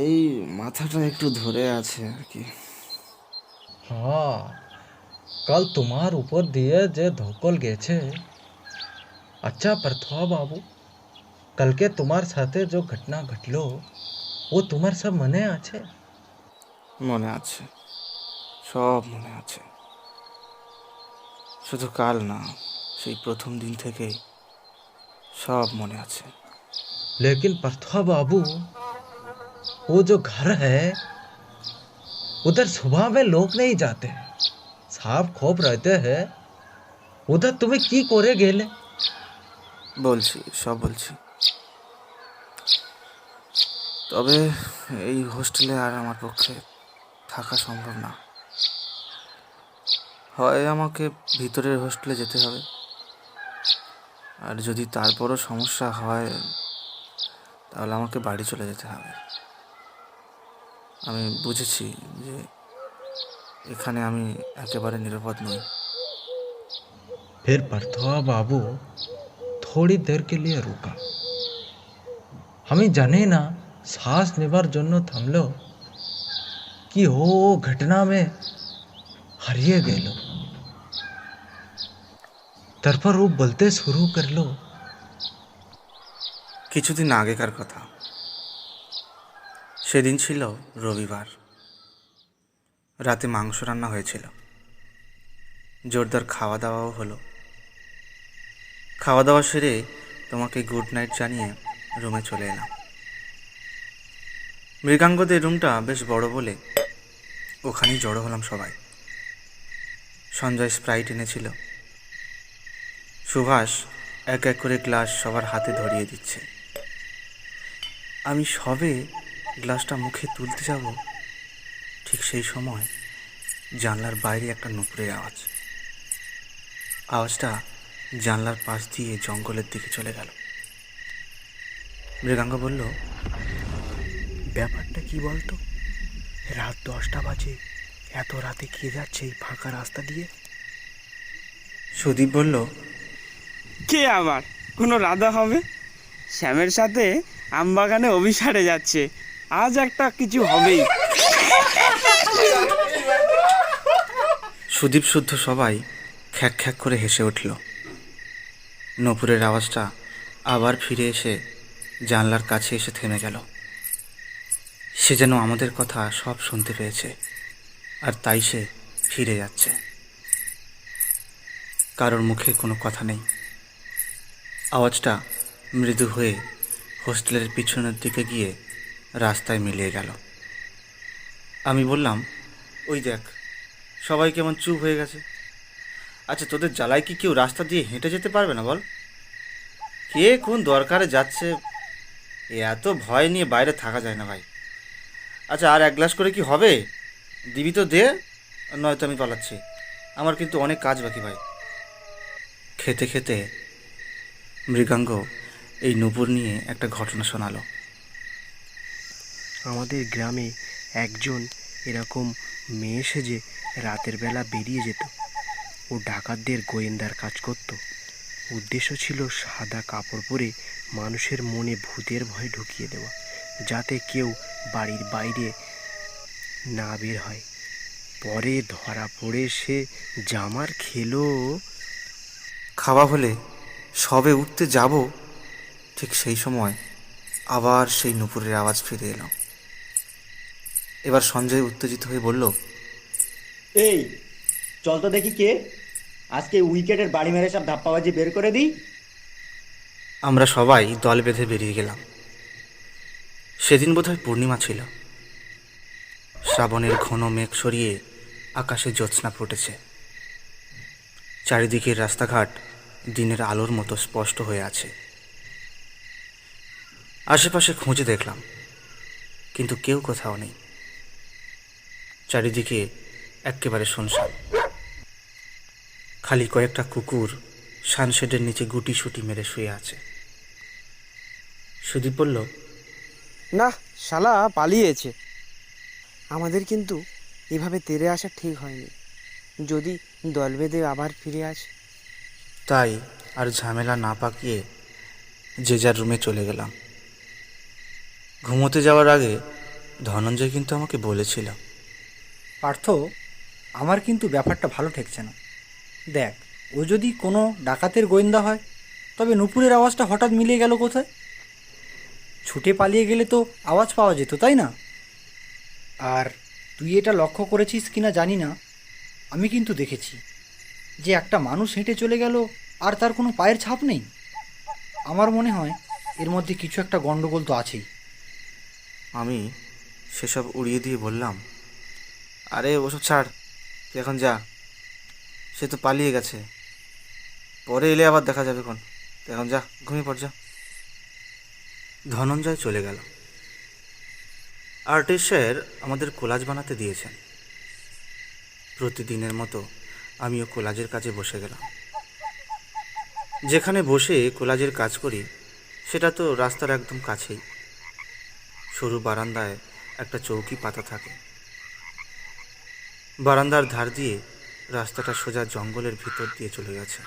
S10: এই মাথাটা একটু ধরে আছে আর কি।
S11: हाँ, कल तुम्हार ऊपर दिए जे धोकल गेछे। अच्छा प्रथवा बाबू, कल के तुम्हार साथे जो घटना घटलो वो तुम्हार सब मने आछे?
S10: মনে আছে, সব মনে আছে। শুধু কাল না, সেই প্রথম দিন থেকেই সব মনে আছে।
S11: लेकिन प्रथवा बाबू, वो जो घर है उधर सुबह में लोग नहीं जाते, साफ खोप रहते हैं। उधर तुम्हें की करे गेले?
S10: বলছি, সব বলছি। তবে এই হোস্টেলে আর আমার পক্ষে থাকা সম্ভব না। হয় আমাকে ভিতরের হোস্টেলে যেতে হবে, আর যদি তারপরও সমস্যা হয় তাহলে আমাকে বাড়ি চলে যেতে হবে। আমি বুঝেছি যে এখানে আমি একেবারে নিরাপদ নই।
S11: फिर प्रथवा बाबू थोड़ी देर के लिए रुका। हमें जाने ना सांस नेবার জন্য থামলো कि हो घटना में হারিয়ে গেল। তারপর ও বলতে শুরু করলো,
S10: কিছুদিন আগেকার কথা। সেদিন ছিল রবিবার। রাতে মাংস রান্না হয়েছিল, জোরদার খাওয়া দাওয়াও হলো। খাওয়া দাওয়া সেরে তোমাকে গুড নাইট জানিয়ে রুমে চলে এলাম। মৃগাঙ্গদের রুমটা বেশ বড় বলে ওখানেই জড়ো হলাম সবাই। সঞ্জয় স্প্রাইট এনেছিল। সুভাষ এক এক করে গ্লাস সবার হাতে ধরিয়ে দিচ্ছে। আমি সবে গ্লাসটা মুখে তুলতে যাব, ঠিক সেই সময় জানলার বাইরে একটা নুপুরের আওয়াজ। আওয়াজটা জানলার পাশ দিয়ে জঙ্গলের দিকে চলে গেল। মৃগাঙ্গ বলল,
S8: ব্যাপারটা কি বলতো? রাত 10টা বাজে, এত রাতে কে যাচ্ছে এই ফাঁকা রাস্তা দিয়ে?
S10: সুদীপ বলল,
S12: কে আবার কোনো রাধা হবে? শ্যামের সাথে আমবাগানে অভিসারে যাচ্ছে, আজ একটা কিছু হবেই।
S10: সুদীপ শুদ্ধ সবাই খ্যাক খ্যাক করে হেসে উঠল। নপুরের আওয়াজটা আবার ফিরে এসে জানলার কাছে এসে থেমে গেল। সে যেন আমাদের কথা সব শুনতে পেয়েছে, আর তাই সে ফিরে যাচ্ছে। কারোর মুখে কোনো কথা নেই। আওয়াজটা মৃদু হয়ে হোস্টেলের পিছনের দিকে গিয়ে রাস্তায় মিলিয়ে গেল। আমি বললাম, ওই দেখ, সবাই কেমন চুপ হয়ে গেছে। আচ্ছা, তোদের জ্বালায় কি কেউ রাস্তা দিয়ে হেঁটে যেতে পারবে না বল? কে কোন দরকারে যাচ্ছে, এত ভয় নিয়ে বাইরে থাকা যায় না ভাই। আচ্ছা, আর এক গ্লাস করে কি হবে? দিবি তো দে, নয়তো আমি পালাচ্ছি। আমার কিন্তু অনেক কাজ বাকি ভাই। খেতে খেতে মৃগাঙ্গ এই নূপুর নিয়ে একটা ঘটনা শোনালো।
S13: আমাদের গ্রামে একজন এরকম মেয়ে সেজে রাতের বেলা বেরিয়ে যেত। ও ডাকাতদের গোয়েন্দার কাজ করত। উদ্দেশ্য ছিল সাদা কাপড় পরে মানুষের মনে ভূতের ভয় ঢুকিয়ে দেওয়া, যাতে কেউ বাড়ির বাইরে না বের হয়। পরে ধরা পড়ে সে জামার খেলো।
S10: খাওয়া হলে সবে উঠতে যাব, ঠিক সেই সময় আবার সেই নূপুরের আওয়াজ ফিরে এলো। এবার সঞ্জয় উত্তেজিত হয়ে বলল,
S6: এই চল তো দেখি কে আজকে উইকেটের বাড়ি মেরে সব ধাপ্পাবাজি বের করে দিই।
S10: আমরা সবাই দল বেঁধে বেরিয়ে গেলাম। সেদিন বোধহয় পূর্ণিমা ছিল। শ্রাবণের ঘন মেঘ সরিয়ে আকাশে জ্যোৎস্না ফুটেছে। চারিদিকের রাস্তাঘাট দিনের আলোর মতো স্পষ্ট হয়ে আছে। আশেপাশে খুঁজে দেখলাম, কিন্তু কেউ কোথাও নেই। চারিদিকে একেবারে শুনশান। খালি কয়েকটা কুকুর সানশেডের নিচে গুটি সুটি মেরে শুয়ে আছে। সুদীপ বলল,
S8: না, শালা পালিয়েছে। আমাদের কিন্তু এভাবে তেড়ে আসা ঠিক হয়নি। যদি দল বেঁধে আবার ফিরে আসে।
S10: তাই আর ঝামেলা না পাকিয়ে যে যার রুমে চলে গেলাম। ঘুমোতে যাওয়ার আগে ধনঞ্জয় কিন্তু আমাকে বলেছিল,
S14: পার্থ, আমার কিন্তু ব্যাপারটা ভালো ঠেকছে না। দেখ, ও যদি কোনো ডাকাতের গোয়েন্দা হয়, তবে নূপুরের আওয়াজটা হঠাৎ মিলিয়ে গেল কোথায়? ছুটে পালিয়ে গেলে তো আওয়াজ পাওয়া যেত, তাই না? আর তুই এটা লক্ষ্য করেছিস কিনা জানি না, আমি কিন্তু দেখেছি যে একটা মানুষ হেঁটে চলে গেল আর তার কোনো পায়ের ছাপ নেই। আমার মনে হয় এর মধ্যে কিছু একটা গণ্ডগোল তো আছেই।
S10: আমি সেসব উড়িয়ে দিয়ে বললাম, আরে ওসব ছাড়, তুই এখন যা, সে তো পালিয়ে গেছে, পরে এলে আবার দেখা যাবে। তুই এখন যা, ঘুমিয়ে পড় যা। ধনঞ্জয় চলে গেল। আর্টিস্ট স্যার আমাদের কোলাজ বানাতে দিয়েছেন। প্রতিদিনের মতো আমিও কোলাজের কাজে বসে গেলাম। যেখানে বসে কোলাজের কাজ করি সেটা তো রাস্তার একদম কাছেই। সরু বারান্দায় একটা চৌকি পাতা থাকে। বারান্দার ধার দিয়ে রাস্তাটা সোজা জঙ্গলের ভিতর দিয়ে চলে গেছে।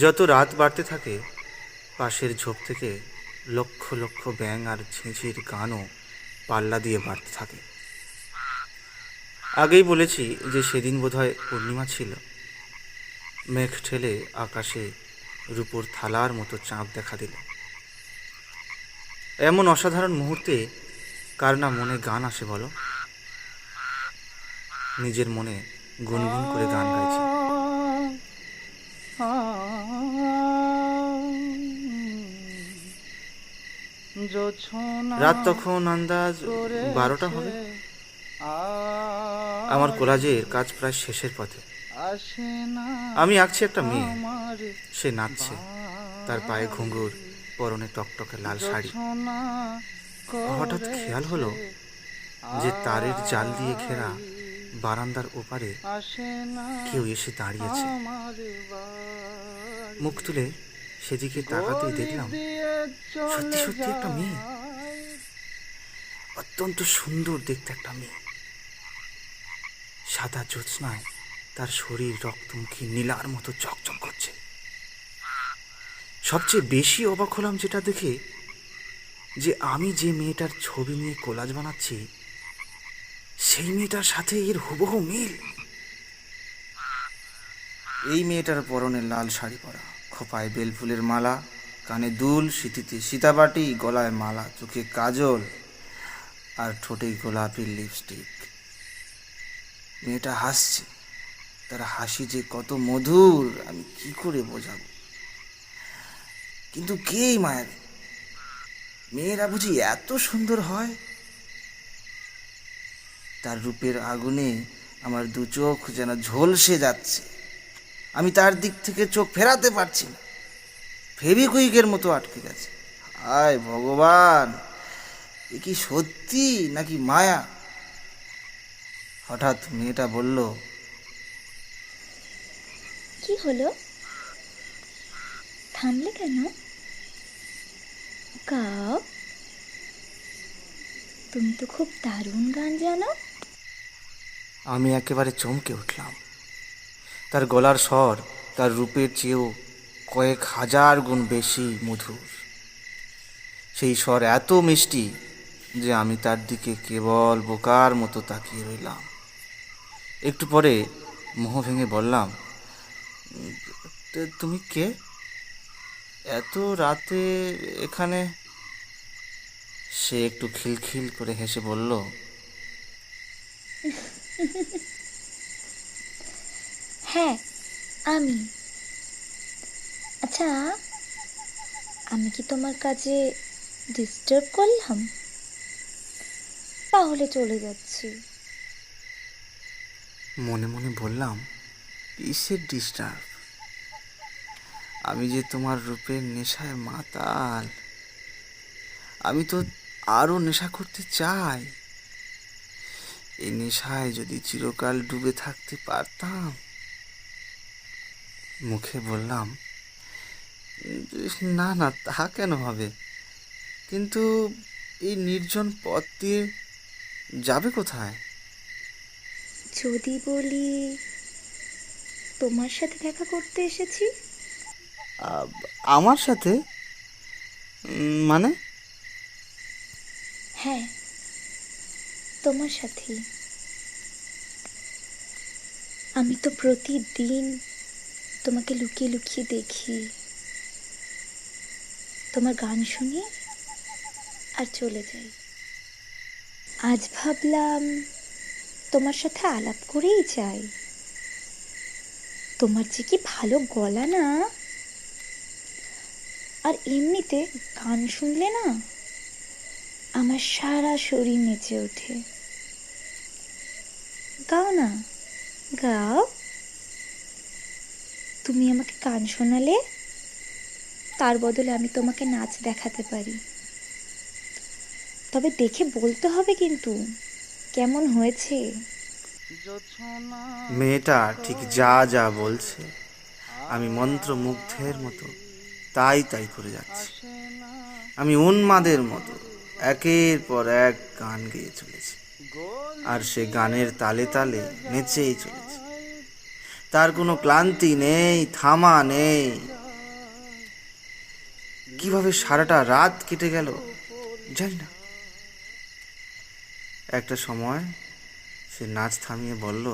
S10: যত রাত বাড়তে থাকে, পাশের ঝোপ থেকে লক্ষ লক্ষ ব্যাঙ আর ঝিঁঝির গানও পাল্লা দিয়ে বাড়তে থাকে। আগেই বলেছি যে সেদিন বোধহয় পূর্ণিমা ছিল। মেঘ ঠেলে আকাশে রূপোর থালার মতো চাঁদ দেখা দিল। এমন অসাধারণ মুহূর্তে কার না মনে গান আসে বলো? নিজের মনে গুনগুন করে গান গাইছি। রাত তখন আন্দাজ 12টা হবে। আমার কোলাজের কাজ প্রায় শেষের পথে। আমি আঁকছি একটা মেয়ে, সে নাচছে, তার পায়ে ঘুঙুর, পরনে টকটকে লাল শাড়ি। হঠাৎ খেয়াল হলো যে তারের জাল দিয়ে ঘেরা বারান্দার ওপারে কেউ এসে দাঁড়িয়েছে। মুখ তুলে সেদিকে তাকাতেই দেখলাম সত্যি সত্যি একটা মেয়ে, অত্যন্ত সুন্দর দেখতে একটা মেয়ে। সাদা জ্যোৎস্নায় তার শরীর রক্তমুখী নীলার মতো চকচক করছে। সবচেয়ে বেশি অবাক হলাম যেটা দেখে, যে আমি যে মেয়েটার ছবি নিয়ে কোলাজ বানাচ্ছি সেই মেয়েটার সাথে এর হুবহু মিল। এই মেয়েটার পরনে লাল শাড়ি পরা, খোপায় বেলফুলের মালা, কানে দুল, সিঁথিতে সীতাবাটি, গলায় মালা, চোখে কাজল আর ঠোঁটে গোলাপি লিপস্টিক। মেয়েটা হাসছে, তার হাসি যে কত মধুর আমি কি করে বোঝাবো। কিন্তু কেই মায়াবী, মেয়েরা বুঝি এত সুন্দর হয়? তার রূপের আগুনে আমার দু চোখ যেন ঝলসে যাচ্ছে। আমি তার দিক থেকে চোখ ফেরাতে পারছি না, ফেভিকুইকের মতো আটকে গেছে। হায় ভগবান, এ কি সত্যি নাকি মায়া? হঠাৎ মেয়েটা বলল,
S9: কি হলো, থামলে কেন? গাও, তুমি তো খুব দারুণ গান জানো।
S10: আমি একেবারে চমকে উঠলাম। তার গলার স্বর তার রূপের চেয়েও কয়েক হাজার গুণ বেশি মধুর। সেই স্বর এত মিষ্টি যে আমি তার দিকে কেবল বোকার মতো তাকিয়ে রইলাম। একটু পরে মোহ ভেঙে বললাম, তুমি কে? এত রাতে এখানে? সে একটু খিলখিল করে হেসে বলল,
S9: হ্যাঁ আমি। আচ্ছা, আমি কি তোমার কাজে ডিস্টার্ব করলাম? তাহলে চলে যাচ্ছি।
S10: মনে মনে বললাম, কিসের ডিস্টার্ব? আমি যে তোমার রূপের নেশায় মাতাল। আমি তো আরো নেশা করতে চাই। এই নেশায় যদি চিরকাল ডুবে থাকতে পারতাম। মুখে বললাম, না না, তা কেন হবে? কিন্তু এই নির্জন পথ দিয়ে যাবে কোথায়?
S9: যদি বলি তোমার সাথে দেখা করতে এসেছি।
S10: আমার সাথে? মানে?
S9: হ্যাঁ, তোমার সাথেই। আমি তো প্রতিদিন তোমাকে লুকিয়ে লুকিয়ে দেখি, তোমার গান শুনি আর চলে যাই। আজ ভাবলাম তোমার সাথে আলাপ করেই যাই। তোমার যে কি ভালো গলা না, আর এমনিতে গান শুনলে না আমার সারা শরীর নেচে ওঠে। গাও না, গাও। তুমি আমাকে গান শোনালে তার বদলে আমি তোমাকে নাচ দেখাতে পারি। তবে দেখে বলতে হবে কিন্তু কেমন হয়েছে।
S10: মেয়েটা ঠিক যা যা বলছে আমি মন্ত্রমুগ্ধের মতো তাই তাই করে যাচ্ছি। আমি উন্মাদের মতো একের পর এক গান গেয়ে চলেছি, আর সে গানের তালে তালে নেচেই চলেছে। তার কোনো ক্লান্তি নেই, থামা নেই। কিভাবে সারাটা রাত কেটে গেল জানি না। একটা সময় সে নাচ থামিয়ে বলল,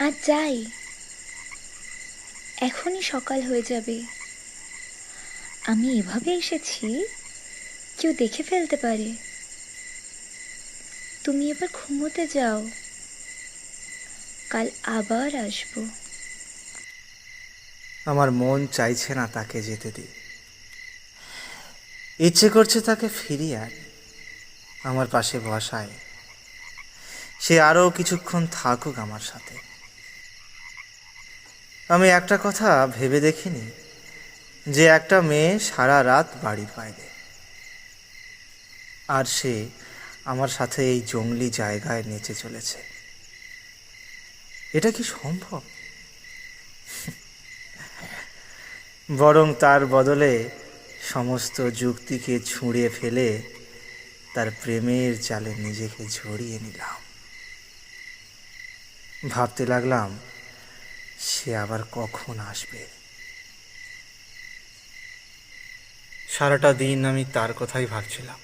S9: আজ যাই, এখনই সকাল হয়ে যাবে। আমি এভাবে এসেছি, কেউ দেখে ফেলতে পারে। তুমি এবার ঘুমোতে যাও, কাল আবার আসবো।
S10: আমার মন চাইছে না তাকে যেতে দিই, ইচ্ছে করছে তাকে ফিরিয়ে আনি, আমার পাশে বসায়। সে আরও কিছুক্ষণ থাকুক আমার সাথে। আমি একটা কথা ভেবে দেখিনি, যে একটা মেয়ে সারা রাত বাড়ির বাইরে, আর সে আমার সাথে এই জঙ্গলি জায়গায় নেচে চলেছে। এটা কি সম্ভব? বরং তার বদলে সমস্ত যুক্তিকে ছুঁড়ে ফেলে তার প্রেমের জালে নিজেকে জড়িয়ে নিলাম। ভাবতে লাগলাম সে আবার কখন আসবে। সারাটা দিন আমি তার কথাই ভাবছিলাম।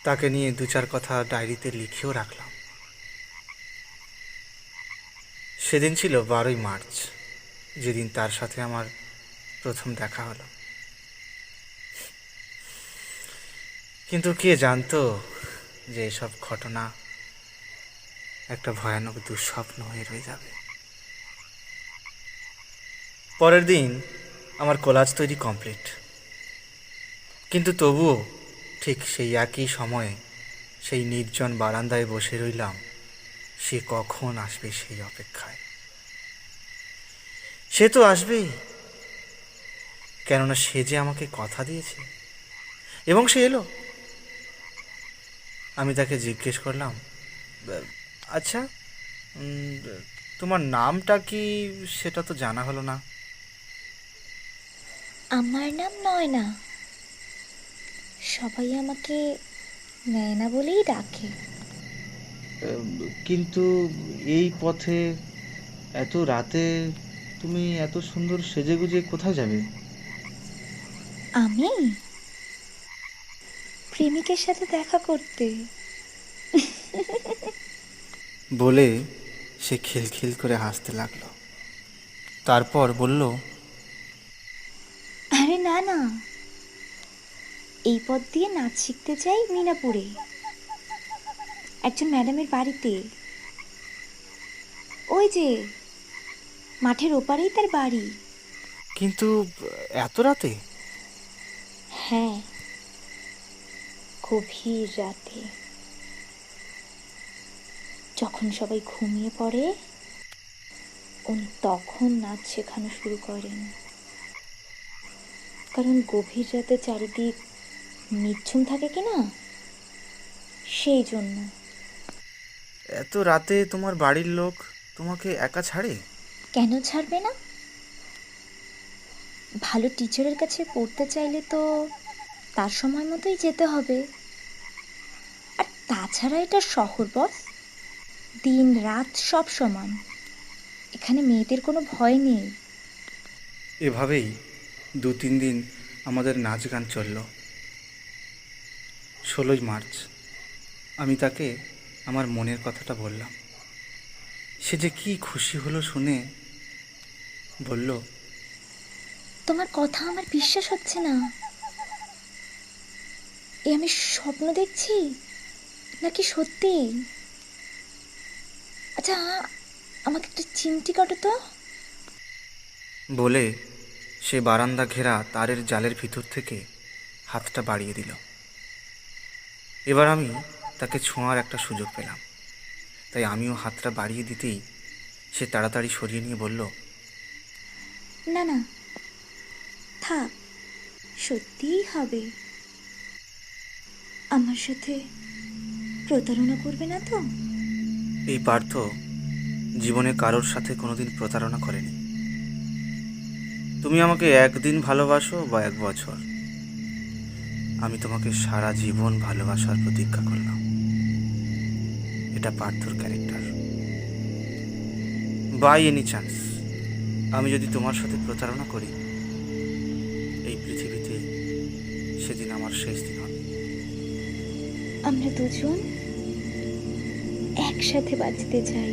S10: তাকে নিয়ে 2-4 কথা ডায়েরিতে লিখেও রাখলাম। সেদিন ছিল 12ই মার্চ, যেদিন তার সাথে আমার প্রথম দেখা হলো। কিন্তু কে জানতো যে এসব ঘটনা একটা ভয়ানক দুঃস্বপ্ন হয়ে রয়ে যাবে। পরের দিন আমার কোলাজ তৈরি কমপ্লিট, কিন্তু তবুও ঠিক সেই একই সময়ে সেই নির্জন বারান্দায় বসে রইলাম সে কখন আসবে সেই অপেক্ষায়। সে তো আসবেই, কেননা সে যে আমাকে কথা দিয়েছে, এবং সে এলো। আমি তাকে জিজ্ঞেস করলাম, আচ্ছা তোমার নামটা কি সেটা তো জানা হলো না।
S9: আমার নাম নয়না, সবাই আমাকে নয়না বলেই ডাকে।
S5: কিন্তু এই পথে এত রাতে তুমি এত সুন্দর সেজেগুজে কোথায় যাবে?
S9: আমি প্রেমিকের সাথে দেখা করতে।
S10: বলে সে খিলখিল করে হাসতে লাগলো। তারপর বলল,
S9: আরে না না, এই পথ দিয়ে নাচ শিখতে যাই মিনাপুরে একজন ম্যাডামের বাড়িতে। ওই যে মাঠের ওপারেই তার বাড়ি।
S10: কিন্তু এত রাতে?
S9: হ্যাঁ, গভীর রাতে, যখন সবাই ঘুমিয়ে পড়ে উনি তখন নাচ শেখানো শুরু করেন। কারণ গভীর রাতে চারিদিক নিঝুম থাকে কিনা, সেই জন্য।
S10: এত রাতে তোমার বাড়ির লোক তোমাকে একা ছাড়ে?
S9: কেন ছাড়বে না? ভালো টিচারের কাছে পড়তে চাইলে তো তার সময় মতোই যেতে হবে। আর তাছাড়া এটা শহর বস, দিন রাত সব সমান। এখানে মেয়েদের কোনো ভয় নেই।
S10: এভাবেই 2-3 দিন আমাদের নাচ গান চলল। 16ই মার্চ আমি তাকে আমার মনের কথাটা বললাম। সে যে কি খুশি হলো শুনে। বলল,
S9: তোমার কথা আমার বিশ্বাস হচ্ছে না। এ আমি স্বপ্ন দেখছি নাকি সত্যি? আচ্ছা, আমাকে একটা চিমটি কাটো তো।
S10: বলে সে বারান্দা ঘেরা তারের জালের ভিতর থেকে হাতটা বাড়িয়ে দিল। এবার আমি তাকে ছোঁয়ার একটা সুযোগ পেলাম, তাই আমিও হাতটা বাড়িয়ে দিতেই সে তাড়াতাড়ি সরিয়ে নিয়ে বলল,
S9: না না, থাক, সত্যিই হবে। আমার সাথে প্রতারণা করবে না তো?
S10: এই পার্থ জীবনে কারোর সাথে কোনোদিন প্রতারণা করেনি। তুমি আমাকে একদিন ভালোবাসো বা 1 বছর, আমি তোমাকে সারা জীবন ভালোবাসার প্রতিজ্ঞা করলাম। এটা পার্থর ক্যারেক্টার। বাই এনি চান্স আমি যদি তোমার সাথে প্রতারণা করি, এই পৃথিবীতে সেদিন আমার শেষ দিন হবে।
S9: আমরা দুজন একসাথে বাঁচতে চাই।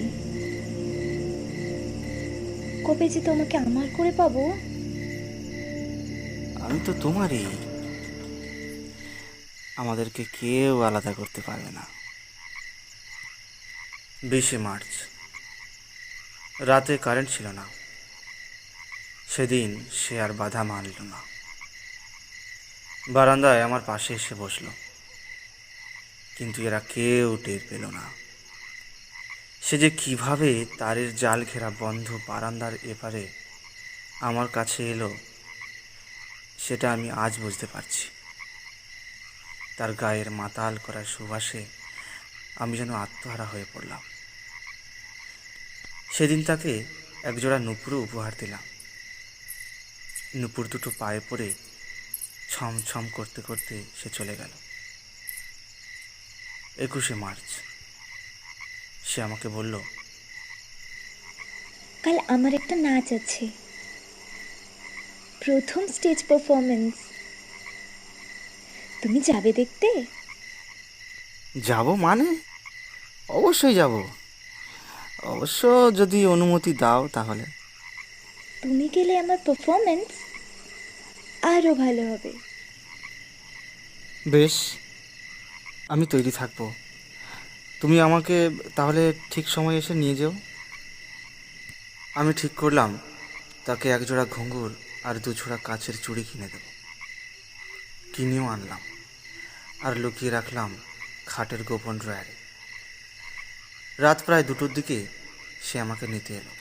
S9: কবে যে তোমাকে আমার করে পাবো?
S10: আমি তো তোমারই, আমাদেরকে কেউ আলাদা করতে পারবে না। 20শে মার্চ রাতে কারেন্ট ছিল না। সেদিন সে আর বাধা মানল না, বারান্দায় আমার পাশে এসে বসলো। কিন্তু এরা কেউ টের পেল না সে যে কিভাবে তারের জাল ঘেরা বন্ধ বারান্দার এপারে আমার কাছে এলো সেটা আমি আজ বুঝতে পারছি। তার গায়ের মাতাল করা সুবাসে আমি যেন আত্মহারা হয়ে পড়লাম। সেদিন তাকে একজোড়া নুপুরও উপহার দিলাম। নুপুর দুটো পায়ে পড়ে ছম ছম করতে করতে সে চলে গেল। 21শে মার্চ সে আমাকে বলল,
S9: কাল আমার একটা নাচ আছে, প্রথম স্টেজ পারফরমেন্স। তুমি যাবে দেখতে?
S10: যাব মানে? অবশ্যই যাব, অবশ্য যদি অনুমতি দাও তাহলে।
S9: তুমি গেলে আমার পারফরমেন্স আরো ভালো হবে।
S10: বেশ, আমি তৈরি থাকবো। তুমি আমাকে তাহলে ঠিক সময় এসে নিয়ে যেও। আমি ঠিক করলাম তাকে একজোড়া ঘুঙুর আর 2 ছোড়া কাচের চুড়ি কিনে দেব। কিনেও আনলাম আর লুকিয়ে রাখলাম খাটের গোপন ড্রয়ারে। রাত প্রায় 2টোর দিকে সে আমাকে নিতে এলো।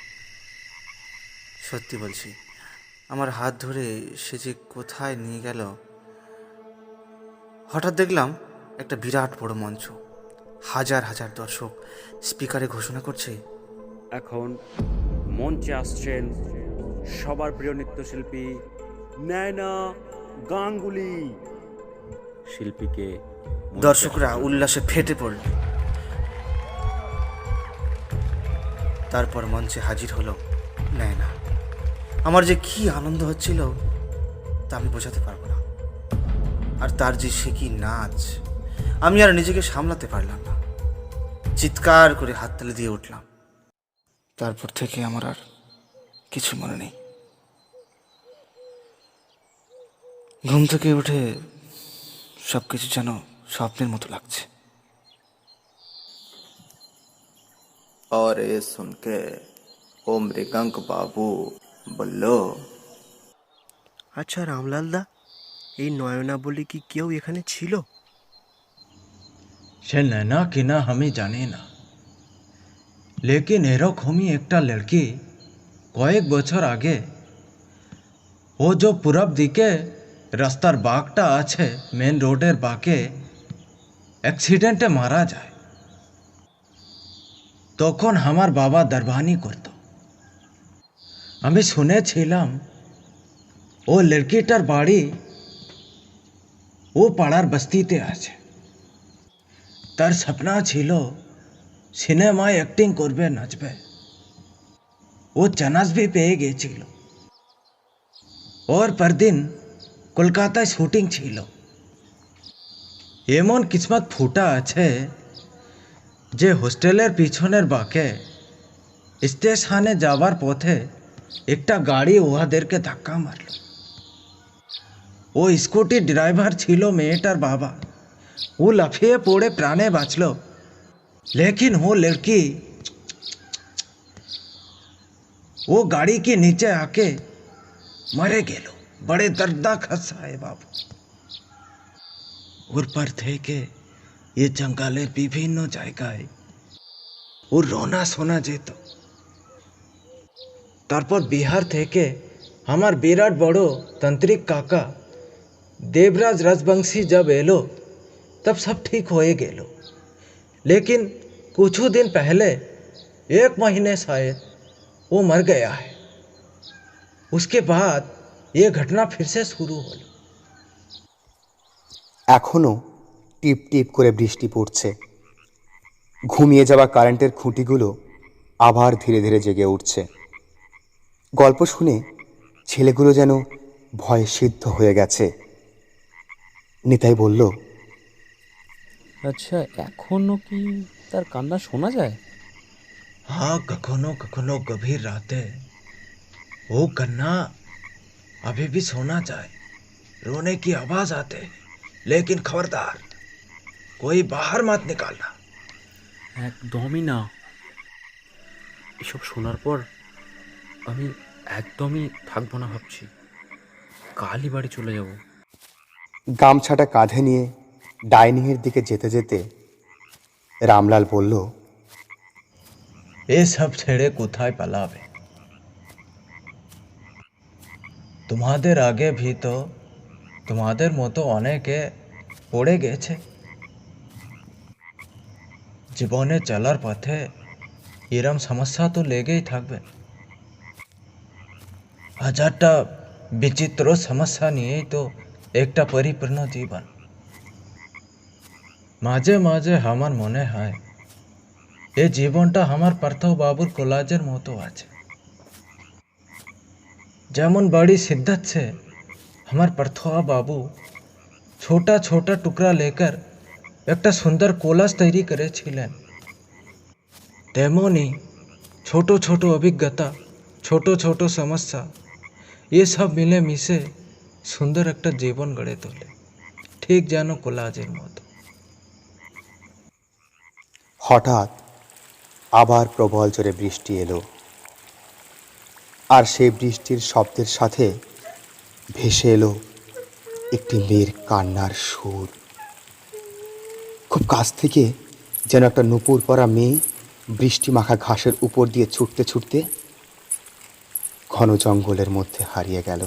S10: সত্যি বলছি, আমার হাত ধরে সে যে কোথায় নিয়ে গেল। হঠাৎ দেখলাম একটা বিরাট বড় মঞ্চ, হাজার হাজার দর্শক স্পিকারে ঘোষণা করছে,
S3: এখন মঞ্চে আসছেন সবার প্রিয় নৃত্যশিল্পী নয়না গাঙ্গুলি। শিল্পীকে
S10: দর্শকরা উল্লাসে ফেটে পড়ল। তারপর মঞ্চে হাজির হলো নয়না। আমার যে কি আনন্দ হচ্ছিল তা আমি বোঝাতে পারবো না। আর তার যে সে কি নাচ, আমি আর নিজেকে সামলাতে পারলাম না। চিৎকার করে হাততালি দিয়ে উঠলাম। তারপর থেকে আমার আর কিছু মনে নেই। ঘুম থেকে উঠে সব কিছু যেন স্বপ্নের মতো লাগছে।
S15: और ये सुन के ओ मृगंक बाबू বললো,
S13: আচ্ছা রামলাল দা, এই নয়না বলে কি কেউ এখানে ছিল?
S11: সে नैना की ना हमें जाने ना, लेकिन एरकमই একটা লড়কি কয়েক বছর আগে ও যে পূরব দিকে রাস্তার বাঁকটা আছে মেন রোডের বাঁকে অ্যাক্সিডেন্টে মারা যায়। তখন আমার বাবা দরবানি করত। আমি শুনেছিলাম ও লড়কিটার বাড়ি ও পাড়ার বস্তিতে আছে। তার স্বপ্ন ছিল সিনেমায় অ্যাক্টিং করবে, নাচবে। ও চান্স भी পেয়ে গেছিল। और পরদিন কলকাতায় শুটিং ছিল। এমন কিসমত ফুটা আছে যে হোস্টেলের পিছনের বাঁকে স্টেশনে যাবার পথে একটা গাড়ি ওদেরকে ধাক্কা মারল। ও স্কুটি ড্রাইভার ছিল মেয়েটার বাবা। वो लफिए पोड़े प्राणे बाँचलो, लेकिन वो लड़की वो गाड़ी के नीचे आके मरे गेलो। बड़े दर्दनाक हादसा है बाबू। ऊपर थे के ये जंगले विभिन्न জায়গায় ও রোনা শোনা যেত। তারপর বিহার থেকে আমার বিরাট বড় তান্ত্রিক কাকা देवराज राजवंशी जब एलो तब सब ठीक होए गेलो। लेकिन कुछ दिन पहले 1 महीने शायद वो मर गया है। उसके बाद ये घटना फिर से शुरू हो।
S4: এখনো টিপ টিপ করে বৃষ্টি পড়ছে। ঘুমিয়ে যাওয়া কারেন্টের খুঁটিগুলো আবার ধীরে ধীরে জেগে উঠছে। গল্প শুনে ছেলেগুলো যেন ভয়ে সিদ্ধ হয়ে গেছে। নিতাই বলল,
S3: আচ্ছা এখনো কি তার কান্না শোনা যায়?
S11: हाँ, कखनो कखनो गभीर राते वो कन्ना अभी भी सोना जाए, रोने की आवाज आते। लेकिन खबरदार कोई बाहर मत निकालना।
S3: একদমই না। এসব শোনার পর আমি একদমই থাকবো না ভাবছি। কালই বাড়ি চলে যাব।
S4: গামছাটা কাঁধে নিয়ে ডাইনিংয়ের দিকে যেতে যেতে রামলাল বলল,
S11: এ সব ছেড়ে কোথায় পালাবে? তোমাদের আগে भी तो তোমাদের মতো অনেকে পড়ে গেছে। জীবনে চলার পথে এরম সমস্যা তো লেগেই থাকবে। হাজারটা বিচিত্র সমস্যা নিয়েই তো একটা পরিপূর্ণ জীবন। মাঝে মাঝে আমার মনে হয় এই জীবনটা আমার পার্থবাবুর কোলাজের মতো আছে। যেমন बड़ी शिद्दत से हमार पार्थवा बाबू छोटा छोटा टुकड़ा लेकर একটা সুন্দর কোলাজ তৈরি করেছিলেন, তেমনি ছোট ছোট অভিজ্ঞতা, ছোট ছোট সমস্যা, ये सब মিলে মিশে সুন্দর একটা জীবন গড়ে তোলে, ঠিক যেন কোলাজের মতো।
S4: হঠাৎ আবার প্রবল জোরে বৃষ্টি এলো, আর সেই বৃষ্টির শব্দের সাথে ভেসে এলো একটি মেয়ের কান্নার সুর। খুব কাছ থেকে যেন একটা নূপুর পরা মেয়ে বৃষ্টি মাখা ঘাসের উপর দিয়ে ছুটতে ছুটতে ঘন জঙ্গলের মধ্যে হারিয়ে গেল।